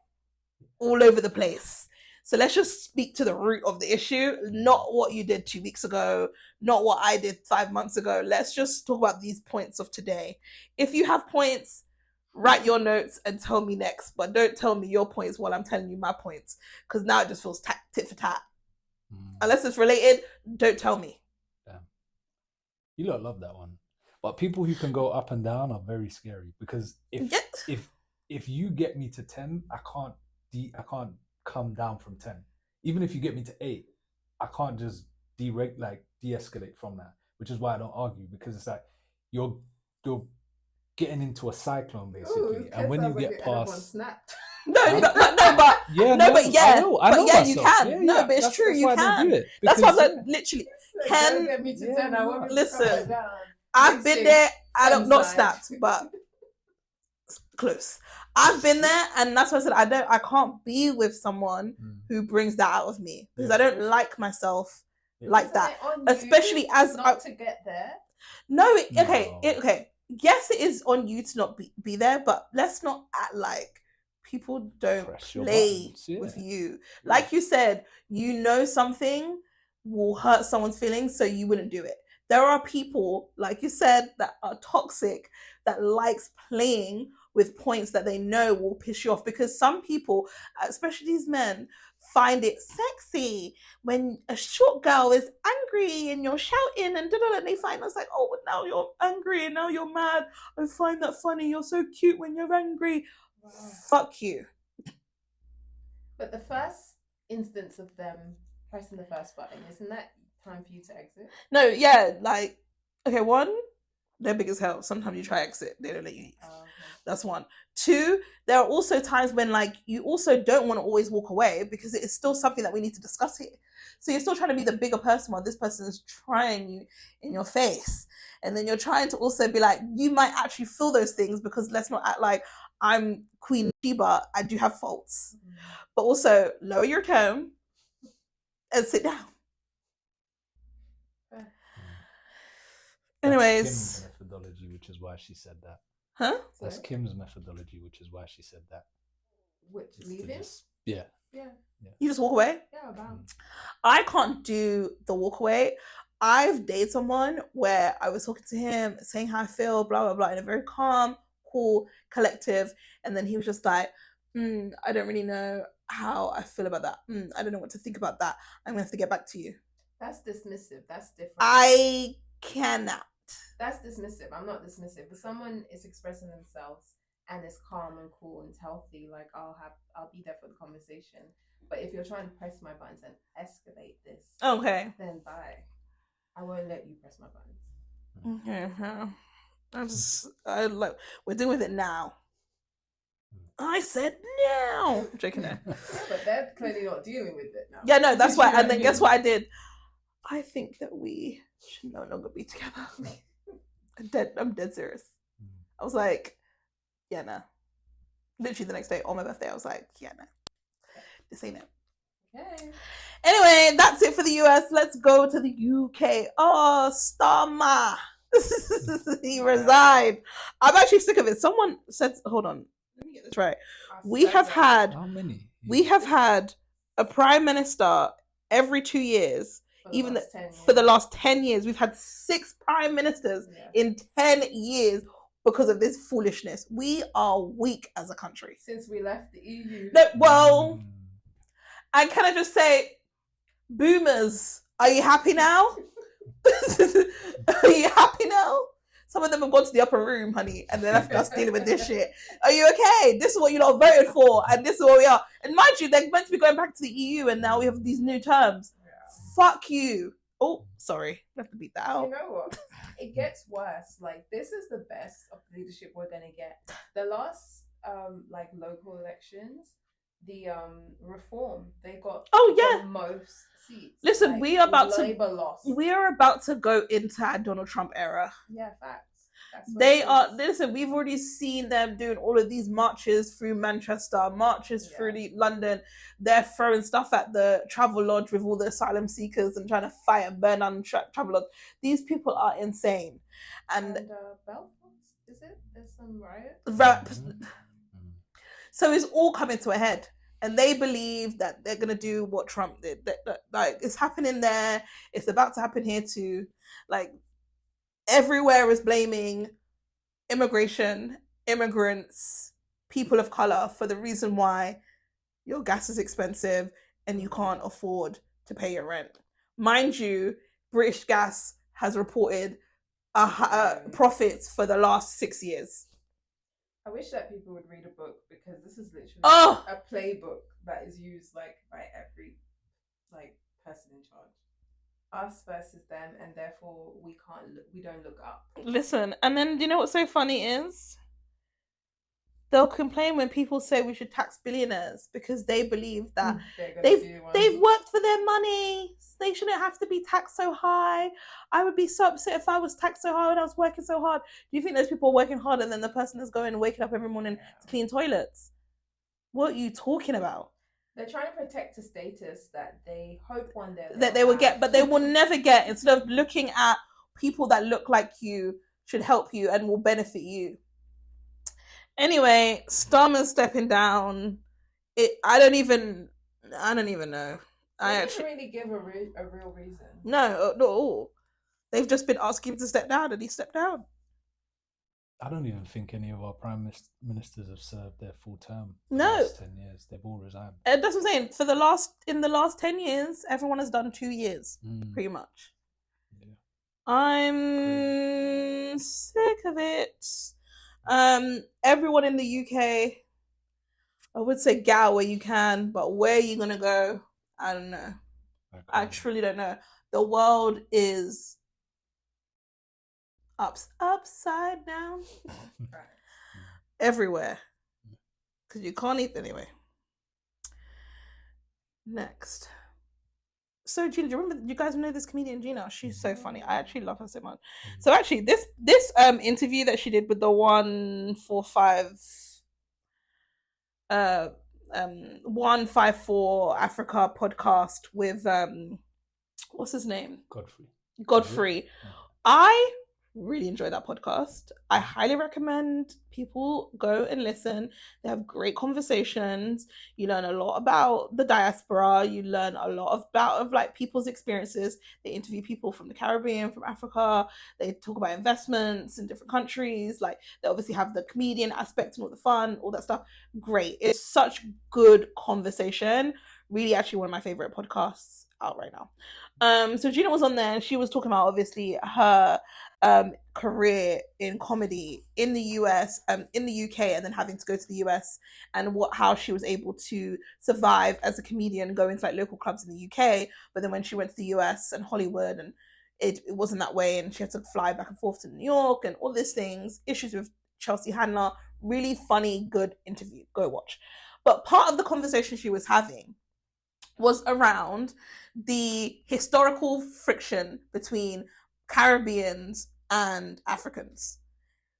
all over the place. So let's just speak to the root of the issue, not what you did 2 weeks ago, not what I did 5 months ago. Let's just talk about these points of today. If you have points, write your notes and tell me next, but don't tell me your points while I'm telling you my points, because now it just feels tit for tat. Unless it's related, don't tell me. Damn. You lot love that one. But people who can go up and down are very scary, because if you get me to 10, I can't come down from 10. Even if you get me to 8, I can't just de-escalate from that, which is why I don't argue, because it's like you're getting into a cyclone basically. Ooh, and when you get past I know myself. You can. But it's true, you can. That's why I'm like, literally, can get me to 10. I won't listen. I've been there. I don't not snapped, but close. I've been there, and that's why I said I can't be with someone who brings that out of me, because I don't like myself like that. Especially as not to get there. Okay. Yes, it is on you to not be there, but let's not act like people don't play with you. Like you said, you know something will hurt someone's feelings, so you wouldn't do it. There are people, like you said, that are toxic, that likes playing with points that they know will piss you off, because some people, especially these men, find it sexy when a short girl is angry and you're shouting and they find us like, oh, now you're angry and now you're mad. I find that funny. You're so cute when you're angry. Wow. Fuck you. But the first instance of them pressing the first button, isn't that time for you to exit? No, yeah, like, okay, one, they're big as hell. Sometimes you try exit, they don't let you leave. Oh, okay. That's one. 2, there are also times when, like, you also don't want to always walk away, because it is still something that we need to discuss here. So you're still trying to be the bigger person while this person is trying you in your face. And then you're trying to also be like, you might actually feel those things, because let's not act like I'm Queen Sheba. I do have faults. But also lower your tone and sit down. Anyways. Kim's methodology, which is why she said that. Huh? That's Kim's methodology, which is why she said that. Which, leaving? Yeah. You just walk away? Yeah, about. I can't do the walk away. I've dated someone where I was talking to him, saying how I feel, blah, blah, blah, in a very calm, cool, collective. And then he was just like, I don't really know how I feel about that. I don't know what to think about that. I'm going to have to get back to you. That's dismissive. That's different. I cannot. That's dismissive. I'm not dismissive. If someone is expressing themselves and is calm and cool and healthy, like I'll be there for the conversation. But if you're trying to press my buttons and escalate this, okay, then bye. I won't let you press my buttons. Okay, we're doing with it now. I said now. I'm joking there. But they're clearly not dealing with it now. Yeah, no, that's why. And then guess what I did? I think that we should no longer be together. I'm dead serious. I was like, yeah, no. Literally the next day on my birthday, I was like, yeah, no. This ain't it. Okay. Anyway, that's it for the US. Let's go to the UK. Oh, Starmer. He resigned. I'm actually sick of it. Someone said, hold on, let me get this right. We have had how many? We have had a prime minister every 2 years. For the last 10 years, we've had 6 prime ministers in 10 years because of this foolishness. We are weak as a country. Since we left the EU. No, well, and can I just say, boomers, are you happy now? Are you happy now? Some of them have gone to the upper room, honey, and they left us dealing with this shit. Are you okay? This is what you lot voted for, and this is what we are. And mind you, they're meant to be going back to the EU, and now we have these new terms. Fuck you. Oh, sorry. I have to beat that out. You know what? It gets worse. Like, this is the best of leadership we're going to get. The last, local elections, the reform, they got the most seats. Listen, like, we are about Labour lost. We are about to go into a Donald Trump era. Yeah, facts. Listen, we've already seen them doing all of these marches through Manchester, marches through London. They're throwing stuff at the travel lodge with all the asylum seekers and trying to fight and burn down travel lodge. These people are insane. And Belfast, is it? There's some riots. So it's all coming to a head. And they believe that they're going to do what Trump did. Like, it's happening there. It's about to happen here too. Like, everywhere is blaming immigration, immigrants, people of color for the reason why your gas is expensive and you can't afford to pay your rent. Mind you, British Gas has reported profits for the last 6 years. I wish that people would read a book, because this is literally a playbook that is used by every person in charge. Us versus them, and therefore we don't look up. Listen, and then do you know what's so funny is? They'll complain when people say we should tax billionaires because they believe that they've worked for their money. They shouldn't have to be taxed so high. I would be so upset if I was taxed so high when I was working so hard. Do you think those people are working harder than the person that's going and waking up every morning to clean toilets? What are you talking about? They're trying to protect a status that they hope one day that they will get, but they will never get. Instead of looking at people that look like you, should help you and will benefit you. Anyway, Starmer's stepping down. I don't even know. They didn't really give a real reason. No, not at all. They've just been asking him to step down, and he stepped down. I don't even think any of our prime ministers have served their full term. No, the last 10 years they've all resigned. That's what I'm saying. In the last 10 years, everyone has done 2 years, pretty much. Yeah. I'm sick of it. Everyone in the UK, I would say gal where you can, but where are you gonna go? I don't know. I truly don't know. The world is upside down everywhere, because you can't eat anyway. Next, so Gina, do you remember? You guys know this comedian Gina? She's so funny. I actually love her so much. So actually, this interview that she did with the 154 Africa podcast with what's his name? Godfrey. I really enjoyed that podcast. I highly recommend people go and listen. They have great conversations. You learn a lot about the diaspora. You learn a lot of people's experiences. They interview people from the Caribbean, from Africa. They talk about investments in different countries. Like, they obviously have the comedian aspect and all the fun, all that stuff. Great. It's such good conversation. Really, actually, one of my favorite podcasts out right now. So Gina was on there, and she was talking about obviously her career in comedy in the US, in the UK, and then having to go to the US, and how she was able to survive as a comedian going to local clubs in the UK, but then when she went to the US and Hollywood, and it wasn't that way, and she had to fly back and forth to New York and all these things, issues with Chelsea Handler. Really funny, good interview. Go watch. But part of the conversation she was having was around the historical friction between Caribbeans and Africans.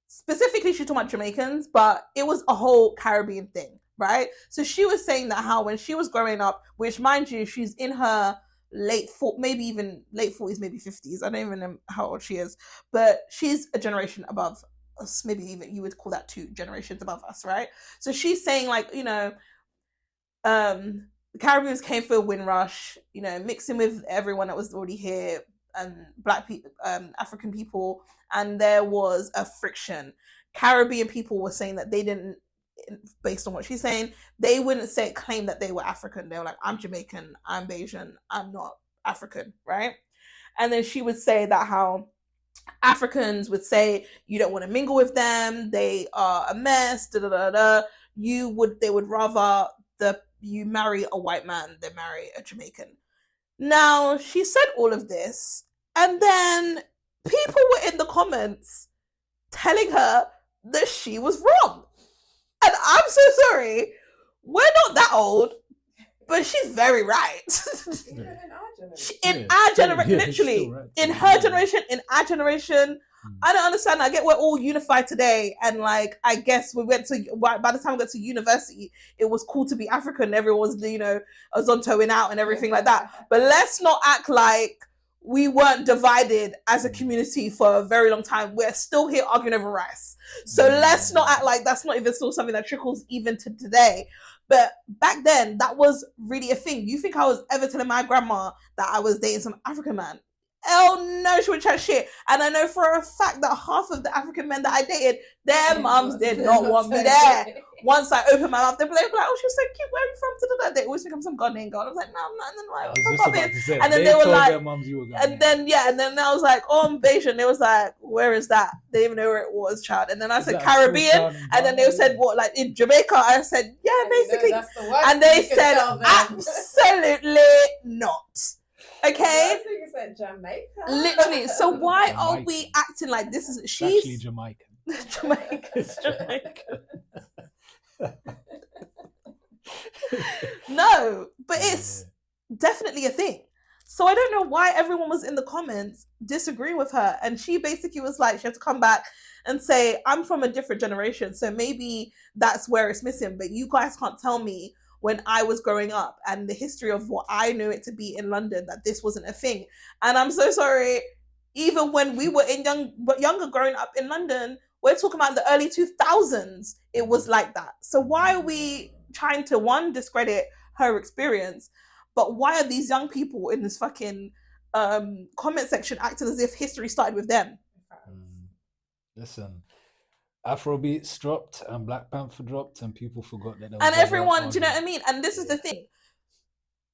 Specifically, she's talking about Jamaicans, but it was a whole Caribbean thing. right? So she was saying that how when she was growing up, which mind you, she's in her maybe even late 40s, maybe 50s. I don't even know how old she is, but she's a generation above us. Maybe even you would call that 2 generations above us, right? So she's saying like, the Caribbeans came for a Windrush, mixing with everyone that was already here, black people, African people, and there was a friction. Caribbean people were saying that they didn't, based on what she's saying, they wouldn't claim that they were African. They were like, I'm Jamaican, I'm Bayesian, I'm not African, right? And then she would say that how Africans would say you don't want to mingle with them, they are a mess, da da da da. They would rather you marry a white man than marry a Jamaican. Now she said all of this, and then people were in the comments telling her that she was wrong. And I'm so sorry. We're not that old, but she's very right. In our generation, literally, right. In her generation, in our generation, I don't understand. I get we're all unified today, and like I guess by the time we got to university, it was cool to be African. Everyone was, Azontoing out and everything like that. But let's not act like we weren't divided as a community for a very long time. We're still here arguing over rice. So let's not act like that's not even still something that trickles even to today. But back then, that was really a thing. You think I was ever telling my grandma that I was dating some African man? Hell no, she would chat shit. And I know for a fact that half of the African men that I dated, their mums did not want me there. Once I opened my mouth, they'd be like, oh, she's so cute, where are you from? They always think I'm some Ghanaian girl. I was like, no, I'm not. And then they were like, and then I was like, oh, I'm Bayesian. They was like, where is that? They didn't even know where it was, child. And then I said Caribbean, and then they said, what, like in Jamaica? I said, yeah, basically. And they said, absolutely not. Okay, I think it's Jamaica. Literally. So why are we acting like this is she's actually Jamaican? Jamaican. No, but it's definitely a thing. So I don't know why everyone was in the comments disagreeing with her, and she basically was like, she had to come back and say, I'm from a different generation, so maybe that's where it's missing, but you guys can't tell me when I was growing up and the history of what I knew it to be in London, that this wasn't a thing. And I'm so sorry, even when we were younger growing up in London, we're talking about the early 2000s, it was like that. So why are we trying to, discredit her experience, but why are these young people in this fucking comment section acting as if history started with them? Listen, Afrobeats dropped and Black Panther dropped and people forgot that. And everyone, do you know what I mean? And this is the thing.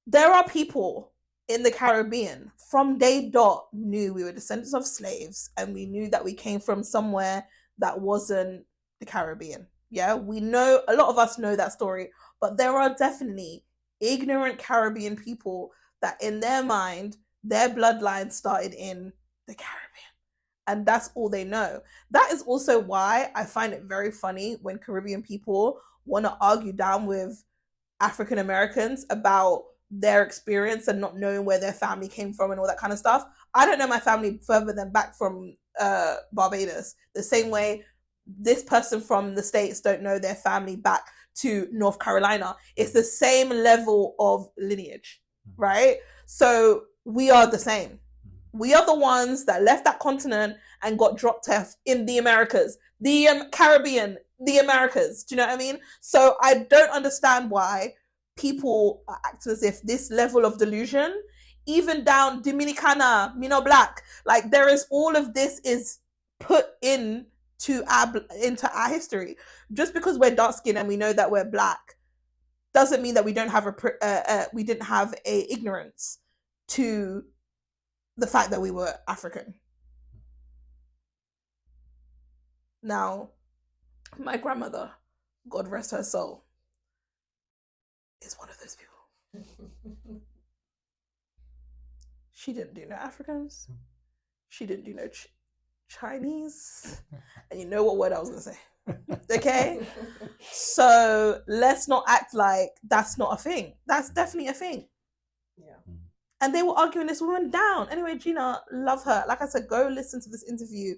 There are people in the Caribbean from day dot knew we were descendants of slaves, and we knew that we came from somewhere that wasn't the Caribbean. Yeah, we know, a lot of us know that story, but there are definitely ignorant Caribbean people that in their mind, their bloodline started in the Caribbean. And that's all they know. That is also why I find it very funny when Caribbean people want to argue down with African Americans about their experience and not knowing where their family came from and all that kind of stuff. I don't know my family further than back from Barbados. The same way this person from the States don't know their family back to North Carolina. It's the same level of lineage, right? So we are the same. We are the ones that left that continent and got dropped off in the Americas, the Caribbean, the Americas. Do you know what I mean? So I don't understand why people are acting as if this level of delusion, even down Dominicana, Black, like there is all of this is put into our history. Just because we're dark skinned and we know that we're Black doesn't mean that we don't have we didn't have a ignorance to the fact that we were African. Now, my grandmother, God rest her soul, is one of those people. She didn't do no Africans. She didn't do no Chinese. And you know what word I was going to say. Okay? So let's not act like that's not a thing. That's definitely a thing. Yeah. And they were arguing this woman down. Anyway, Gina, love her. Like I said, go listen to this interview.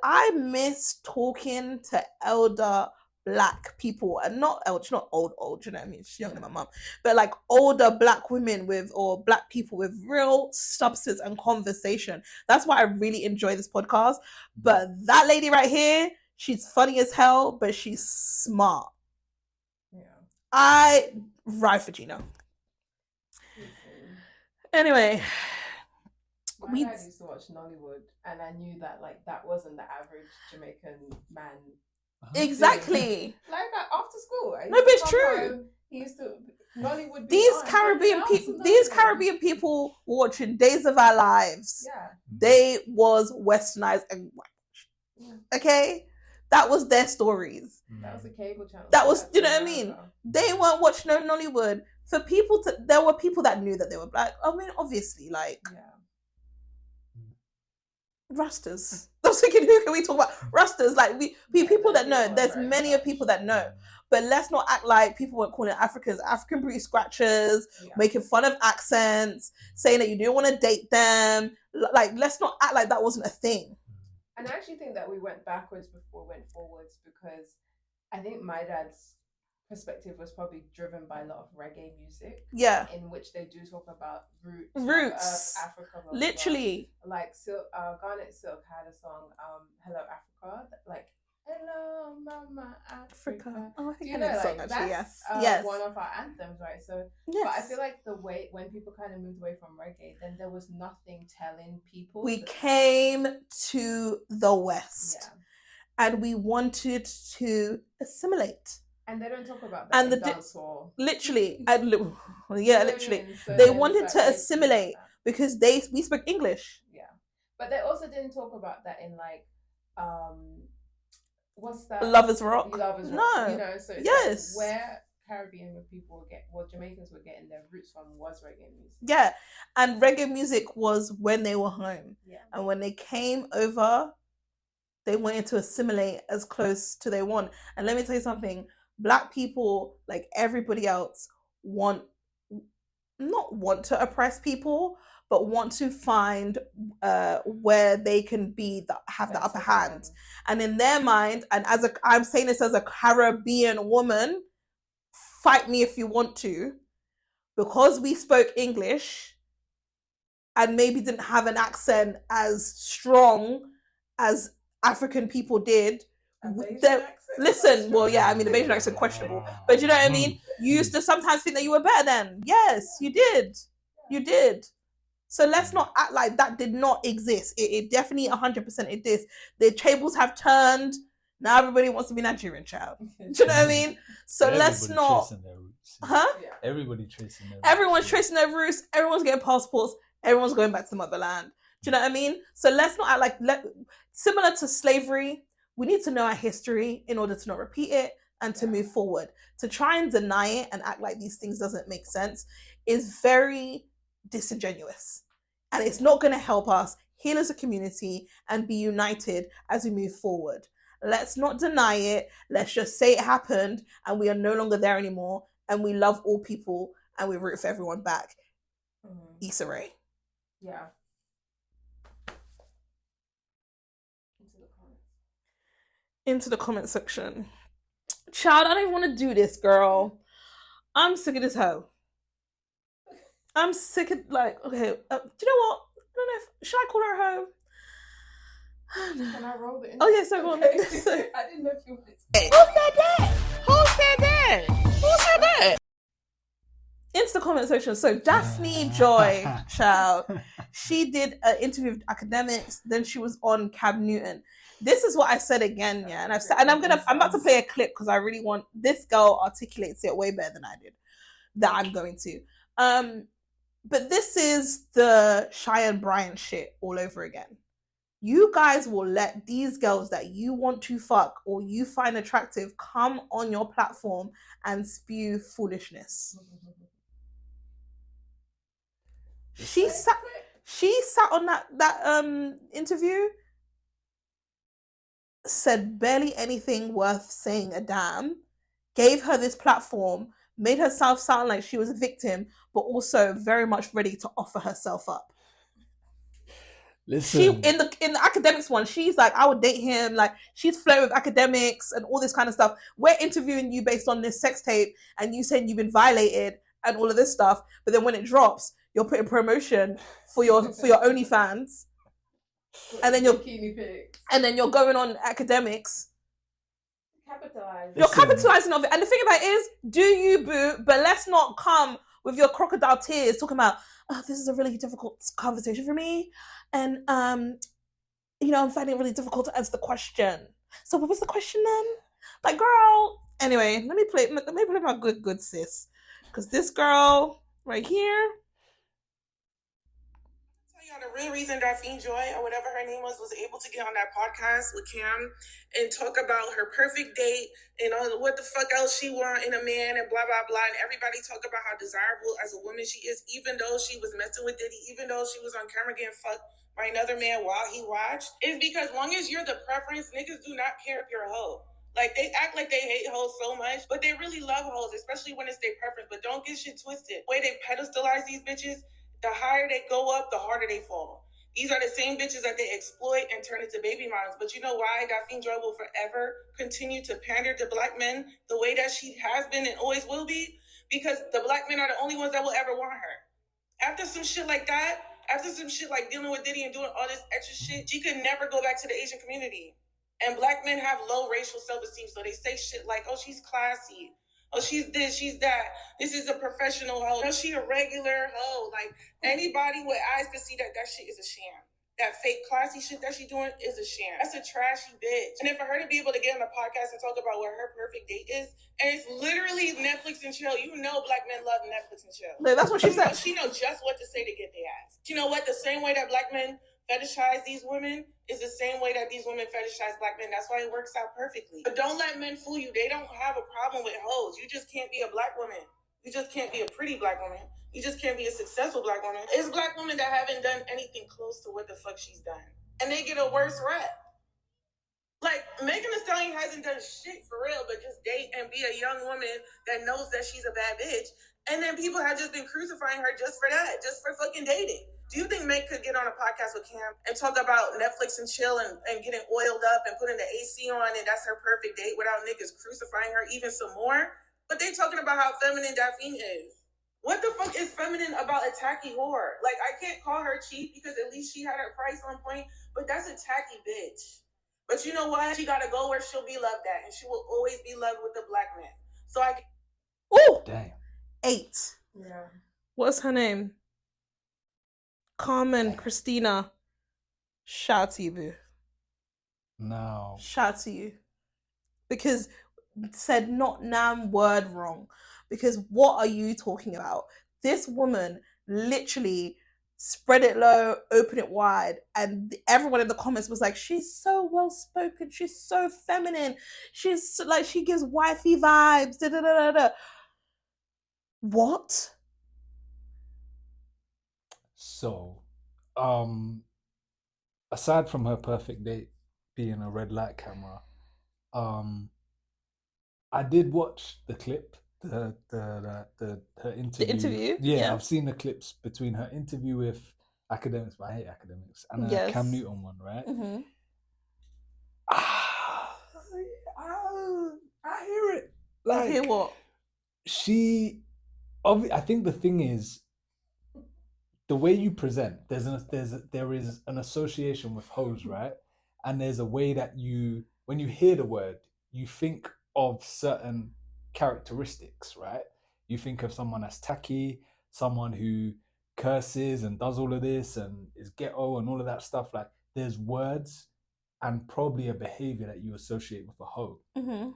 I miss talking to elder black people, and not old, you know what I mean? She's younger than my mum, but like older black women or black people with real substance and conversation. That's why I really enjoy this podcast. But that lady right here, she's funny as hell, but she's smart. Yeah. I ride for Gina. Anyway, my dad used to watch Nollywood, and I knew that like that wasn't the average Jamaican man. Exactly. Like after school. No, but it's true. Home, he used to Nollywood. These Caribbean people were watching Days of Our Lives. Yeah. They was westernized and white. Okay, that was their stories. That was the cable channel. That was, you know what I mean? They weren't watching no Nollywood. For people to, there were people that knew that they were black. I mean, obviously, like. Yeah. Rastas. I was thinking, who can we talk about? Rastas, like people that know. There's many of people that know, but let's not act like people weren't calling Africans African booty scratchers, making fun of accents, saying that you didn't want to date them. Like, let's not act like that wasn't a thing. And I actually think that we went backwards before we went forwards, because I think my dad's perspective was probably driven by a lot of reggae music, in which they do talk about roots of Africa, literally. Like Garnet Silk had a song, Hello Africa, like Hello Mama Africa. Oh, I think you know, like, song, that's yes. one of our anthems, right? So, but I feel like the way when people kind of moved away from reggae, then there was nothing telling people. We came to the West, and we wanted to assimilate. And they don't talk about that. And literally, literally, so they wanted to assimilate because we spoke English. Yeah, but they also didn't talk about that in like, what's that? Lovers Rock. No, you know. So it's like where Caribbean people Jamaicans were getting their roots from was reggae music. Yeah, and reggae music was when they were home. Yeah, and when they came over, they wanted to assimilate as close to they want. And let me tell you something. Black people, like everybody else, not want to oppress people, but want to find where they can have the upper hand. And in their mind, and I'm saying this as a Caribbean woman, fight me if you want to, because we spoke English and maybe didn't have an accent as strong as African people did. Listen, well, yeah, I mean, the Bayesian accent questionable, but you know what I mean? You used to sometimes think that you were better than. Yes, you did. You did. So let's not act like that did not exist. It definitely 100% it did. The tables have turned. Now everybody wants to be Nigerian, child. Do you know what I mean? So let's not. Tracing their roots. Huh? Yeah. Everybody tracing their roots. Everyone's tracing their roots. Everyone's getting passports. Everyone's going back to the motherland. Do you know what I mean? So let's not act like similar to slavery. We need to know our history in order to not repeat it and to move forward. To try and deny it and act like these things doesn't make sense is very disingenuous. And it's not going to help us heal as a community and be united as we move forward. Let's not deny it. Let's just say it happened and we are no longer there anymore. And we love all people and we root for everyone back. Issa Rae. Yeah. Into the comment section. Child, I don't even want to do this, girl. I'm sick of this hoe. I'm sick of, like, okay, do you know what? I don't know should I call her a hoe? Can I roll it in? Oh, yeah, so go on. I didn't know if you wanted to. Who said that? Who said that? Who said that? Into the comment section. So Daphne Joy, child, she did an interview with academics. Then she was on Cab Newton. This is what I said again, yeah. And I'm about to play a clip because I really want, this girl articulates it way better than I did. That I'm going to. But this is the Cheyenne Bryant shit all over again. You guys will let these girls that you want to fuck or you find attractive come on your platform and spew foolishness. She sat on that interview, said barely anything worth saying a damn, gave her this platform, made herself sound like she was a victim, but also very much ready to offer herself up. Listen. She in the academics one, she's like, I would date him. Like, she's flirting with academics and all this kind of stuff. We're interviewing you based on this sex tape, and you saying you've been violated and all of this stuff. But then when it drops, you're putting promotion for your OnlyFans, and then you're going on academics. You're capitalizing on it. And the thing about it is, do you, boo? But let's not come with your crocodile tears talking about, oh, this is a really difficult conversation for me, and I'm finding it really difficult to answer the question. So what was the question then? Like, girl. Anyway, let me play my good sis, because this girl right here. The real reason Daphne Joy, or whatever her name was able to get on that podcast with Cam and talk about her perfect date and all what the fuck else she want in a man and blah blah blah, and everybody talk about how desirable as a woman she is, even though she was messing with Diddy, even though she was on camera getting fucked by another man while he watched, is because long as you're the preference, niggas do not care if you're a hoe. Like, they act like they hate hoes so much, but they really love hoes, especially when it's their preference. But don't get shit twisted. The way they pedestalize these bitches, the higher they go up, the harder they fall. These are the same bitches that they exploit and turn into baby moms. But you know why Daphne Joy will forever continue to pander to black men the way that she has been and always will be? Because the black men are the only ones that will ever want her. After some shit like that, after some shit like dealing with Diddy and doing all this extra shit, she could never go back to the Asian community. And black men have low racial self-esteem, so they say shit like, oh, she's classy. Oh, she's this, she's that. This is a professional hoe. No, she a regular hoe. Like, anybody with eyes can see that shit is a sham. That fake classy shit that she doing is a sham. That's a trashy bitch. And then for her to be able to get on the podcast and talk about what her perfect date is, and it's literally Netflix and chill. You know black men love Netflix and chill. That's what she said. She knows just what to say to get their ass. You know what? The same way that black men fetishize these women is the same way that these women fetishize black men. That's why it works out perfectly. But don't let men fool you. They don't have a problem with hoes. You just can't be a black woman. You just can't be a pretty black woman. You just can't be a successful black woman. It's black women that haven't done anything close to what the fuck she's done. And they get a worse rep. Like, Megan Thee Stallion hasn't done shit for real, but just date and be a young woman that knows that she's a bad bitch. And then people have just been crucifying her just for that, just for fucking dating. Do you think Meg could get on a podcast with Cam and talk about Netflix and chill and getting oiled up and putting the AC on and that's her perfect date without niggas crucifying her even some more? But they talking about how feminine Daphne is. What the fuck is feminine about a tacky whore? Like, I can't call her cheap because at least she had her price on point, but that's a tacky bitch. But you know what? She gotta go where she'll be loved at, and she will always be loved with the black man. So Ooh! Damn. 8. Yeah. What's her name? Carmen Christina. Shout out to you, boo. No. Shout out to you. Because said not nan word wrong. Because what are you talking about? This woman literally spread it low, open it wide, and everyone in the comments was like, she's so well spoken, she's so feminine, she's like, she gives wifey vibes, da da da da. What? So, aside from her perfect date being a red light camera, I did watch the clip, her interview. The interview? Yeah, I've seen the clips between her interview with academics, but I hate academics, and the Cam Newton one, right? Mm-hmm. I hear it. Like, I hear what? I think the thing is, the way you present, there is an association with hoes, right? And there's a way that when you hear the word, you think of certain characteristics, right? You think of someone that's tacky, someone who curses and does all of this and is ghetto and all of that stuff. Like, there's words and probably a behavior that you associate with a hoe. Mm-hmm.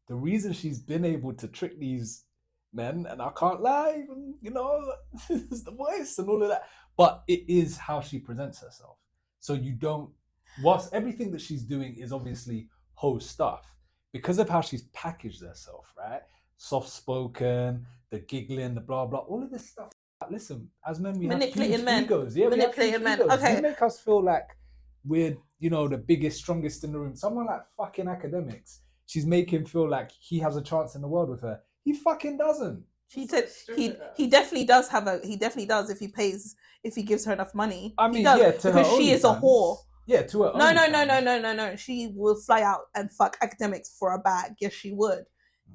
The reason she's been able to trick these men, and I can't lie, it's the voice and all of that, but it is how she presents herself. So whilst everything that she's doing is obviously hoe stuff, because of how she's packaged herself, right? Soft-spoken, the giggling, the blah, blah, all of this stuff. Listen, as men, we have huge egos. Yeah, manipulating men. Egos. Okay. You make us feel like we're, the biggest, strongest in the room. Someone like fucking academics, she's making him feel like he has a chance in the world with her. He fucking doesn't. She said he definitely does if he gives her enough money. I mean, he does, yeah, to because her she is a whore. Yeah, to her. No. She will fly out and fuck academics for a bag. Yes, she would.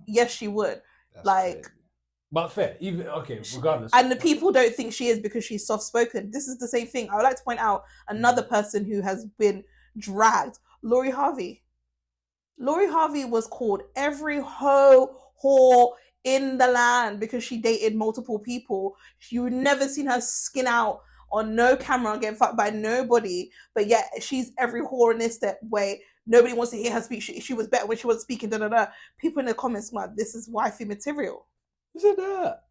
That's like. Crazy. But fair, even okay, regardless. And the people don't think she is because she's soft spoken. This is the same thing. I would like to point out another person who has been dragged. Lori Harvey. Lori Harvey was called every hoe, whore in the land because she dated multiple people. You would never seen her skin out on no camera, getting fucked by nobody. But yet she's every whore in this way. Nobody wants to hear her speak. She was better when she wasn't speaking. People in the comments, like, this is wifey material. Is it that?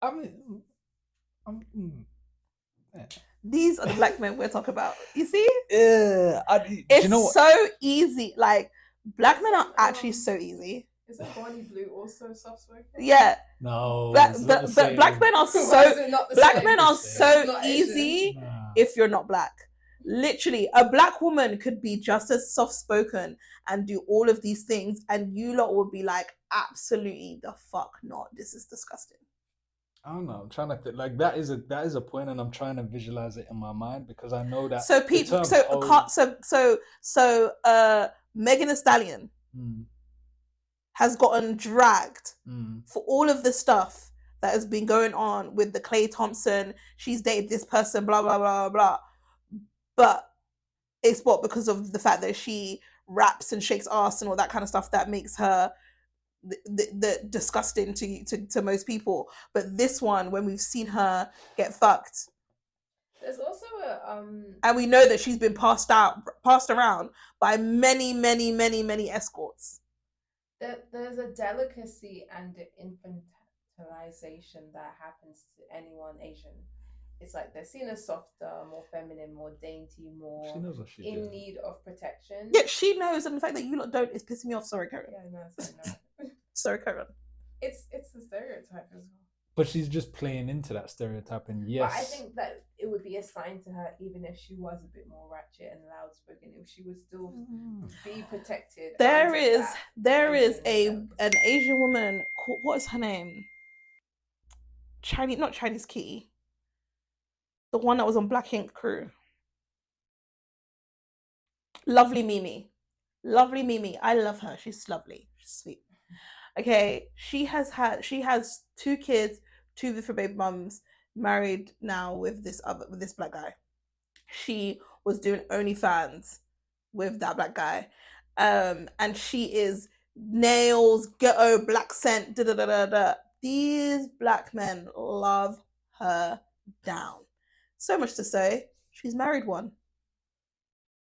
I mean, these are the black men we're talking about. You see? Yeah. It's you know what? so easy. Like, black men are actually so easy. Isn't Bonnie Blue also soft spoken? Yeah. No. But black men are so easy if you're not black. Literally, a black woman could be just as soft spoken and do all of these things, and you lot would be like, absolutely the fuck not. This is disgusting. I don't know. I'm trying to think. Like, that is a point, and I'm trying to visualize it in my mind because I know that. So people, Megan Thee Stallion has gotten dragged for all of the stuff that has been going on with the Klay Thompson. She's dated this person, blah blah blah blah. But it's because of the fact that she raps and shakes ass and all that kind of stuff that makes her the disgusting to most people. But this one, when we've seen her get fucked, there's also and we know that she's been passed around by many escorts. There's a delicacy and infantilization that happens to anyone Asian. It's like they're seen as softer, more feminine, more dainty, more in need of protection. Yeah, she knows, and the fact that you lot don't is pissing me off. Sorry, Karen. Yeah, no. Sorry, Karen. It's a stereotype as well. But she's just playing into that stereotype, and yes. But I think that it would be a sign to her, even if she was a bit more ratchet and loud spoken, if she would still be protected. There is an Asian woman. What is her name? Not Chinese Key. The one that was on Black Ink Crew. Lovely Mimi. I love her. She's lovely. She's sweet. Okay. She has 2 kids, 2 different baby mums, married now with this black guy. She was doing OnlyFans with that black guy. And she is nails, ghetto, black scent, da. These black men love her down. So much to say, she's married one.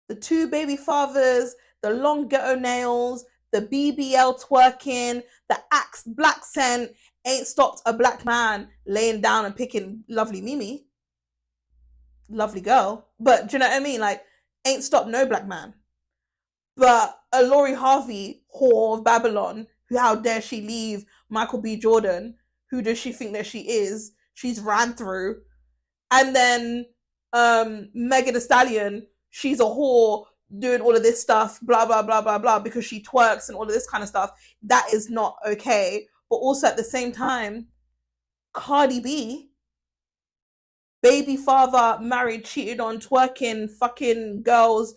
The 2 baby fathers, the long ghetto nails, the BBL twerking, the Axe black scent ain't stopped a black man laying down and picking lovely Mimi. Lovely girl. But do you know what I mean? Like, ain't stopped no black man. But a Lori Harvey, whore of Babylon, how dare she leave Michael B. Jordan? Who does she think that she is? She's ran through. And then Megan Thee Stallion, she's a whore doing all of this stuff, blah, blah, blah, blah, blah, because she twerks and all of this kind of stuff. That is not okay. But also at the same time, Cardi B, baby father, married, cheated on, twerking, fucking girls,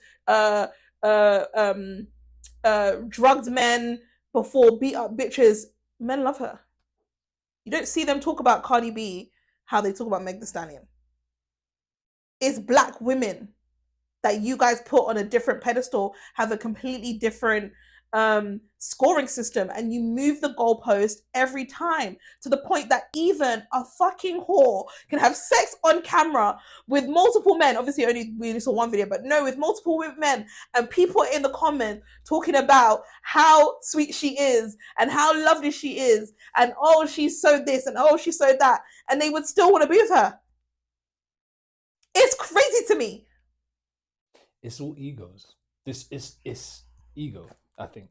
drugged men before, beat up bitches. Men love her. You don't see them talk about Cardi B how they talk about Meg Thee Stallion. It's black women that you guys put on a different pedestal, have a completely different scoring system, and you move the goalpost every time to the point that even a fucking whore can have sex on camera with multiple men. Obviously, we only saw one video, but no, with multiple men, and people in the comments talking about how sweet she is and how lovely she is, and oh, she's so this and oh, she's so that, and they would still want to be with her. It's crazy to me. It's all egos. This is ego, I think.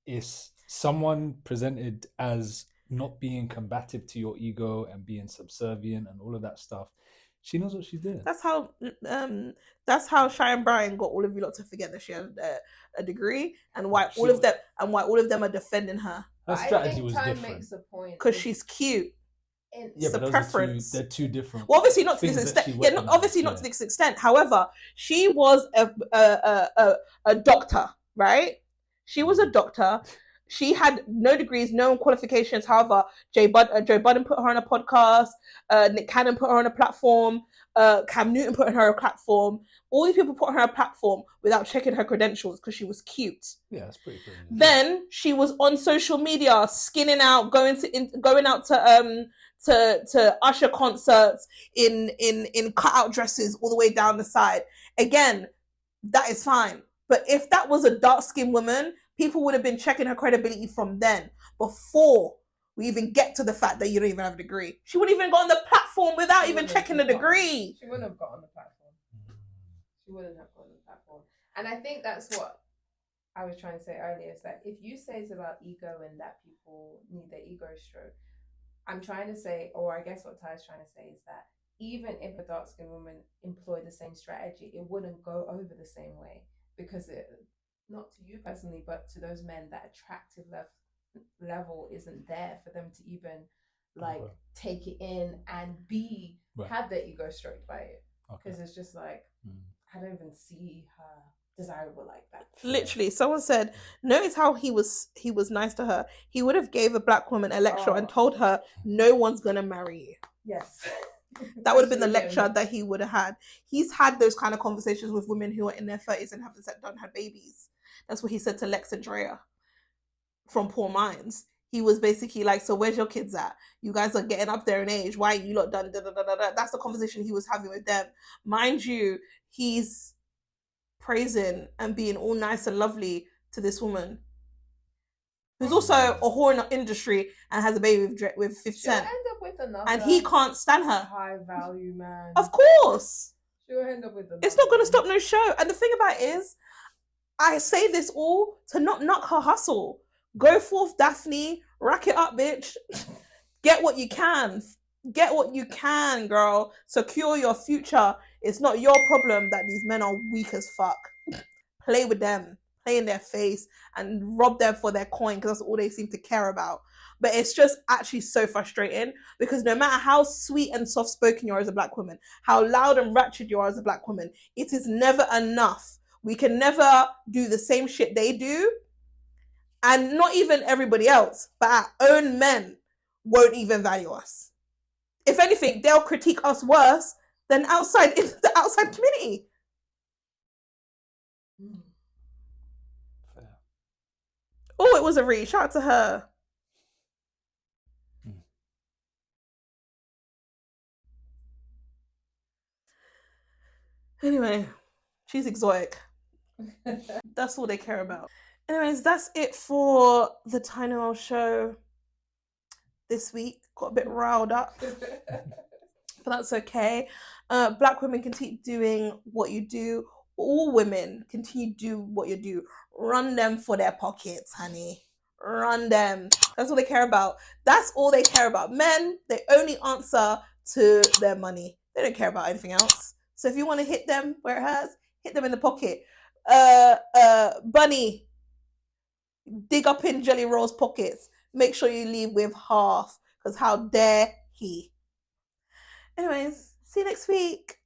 It's someone presented as not being combative to your ego and being subservient and all of that stuff. She knows what she's doing. That's how Cheyenne Bryan got all of you lot to forget that she had a degree, and why all of them are defending her. Her strategy was time different. makes a point because she's cute. Yeah, but preference. They're two different. Well, obviously not to this extent. Yeah, obviously not to this extent. However, she was a doctor, right? She was a doctor. She had no degrees, no qualifications. However, Joe Budden put her on a podcast. Nick Cannon put her on a platform. Cam Newton put her on a platform. All these people put her on a platform without checking her credentials because she was cute. Yeah, that's pretty cool. Then she was on social media, skinning out, going out to Usher concerts in cutout dresses all the way down the side. Again, that is fine. But if that was a dark-skinned woman, people would have been checking her credibility from then, before we even get to the fact that you don't even have a degree. She wouldn't even go on the platform without even checking the degree. She wouldn't have got on the platform. She wouldn't have got on the platform. And I think that's what I was trying to say earlier, is that if you say it's about ego and that people need their ego stroked, I'm trying to say, or I guess what Ty's trying to say is that even if a dark-skinned woman employed the same strategy, it wouldn't go over the same way, because it, not to you personally, but to those men, that attractive level isn't there for them to even take it in and have their ego stroked by it, because it's just like I don't even see her desirable like that. Literally, someone said, notice how he was nice to her. He would have gave a black woman a lecture and told her no one's gonna marry you. Yes. That would have been the lecture that he would have had. He's had those kind of conversations with women who are in their 30s and haven't had babies. That's what he said to Lex and Drea from Poor Minds. He was basically like, so where's your kids at? You guys are getting up there in age. Why are you not done? Da, da, da, da, da. That's the conversation he was having with them. Mind you, he's praising and being all nice and lovely to this woman who's also a whore in the industry and has a baby with 50 Cent. She'll end up with another, and he can't stand her. High value man. Of course. She'll end up with another. It's not going to stop no show. And the thing about it is, I say this all to not knock her hustle. Go forth, Daphne. Rack it up, bitch. Get what you can. Get what you can, girl. Secure your future. It's not your problem that these men are weak as fuck. Play with them. Play in their face and rob them for their coin, because that's all they seem to care about. But it's just actually so frustrating, because no matter how sweet and soft-spoken you are as a black woman, how loud and ratchet you are as a black woman, it is never enough. We can never do the same shit they do. And not even everybody else, but our own men won't even value us. If anything, they'll critique us worse than outside in the outside community. Oh, it was a read. Shout out to her. Anyway, she's exotic. That's all they care about. Anyways, that's it for the Tiye Noelle Show this week. Got a bit riled up, but that's okay. Black women continue doing what you do. All women continue to do what you do. Run them for their pockets, honey. Run them. That's all they care about. That's all they care about. Men, they only answer to their money. They don't care about anything else. So if you want to hit them where it hurts, hit them in the pocket. Bunny, dig up in Jelly Roll's pockets. Make sure you leave with half, because how dare he? Anyways, see you next week.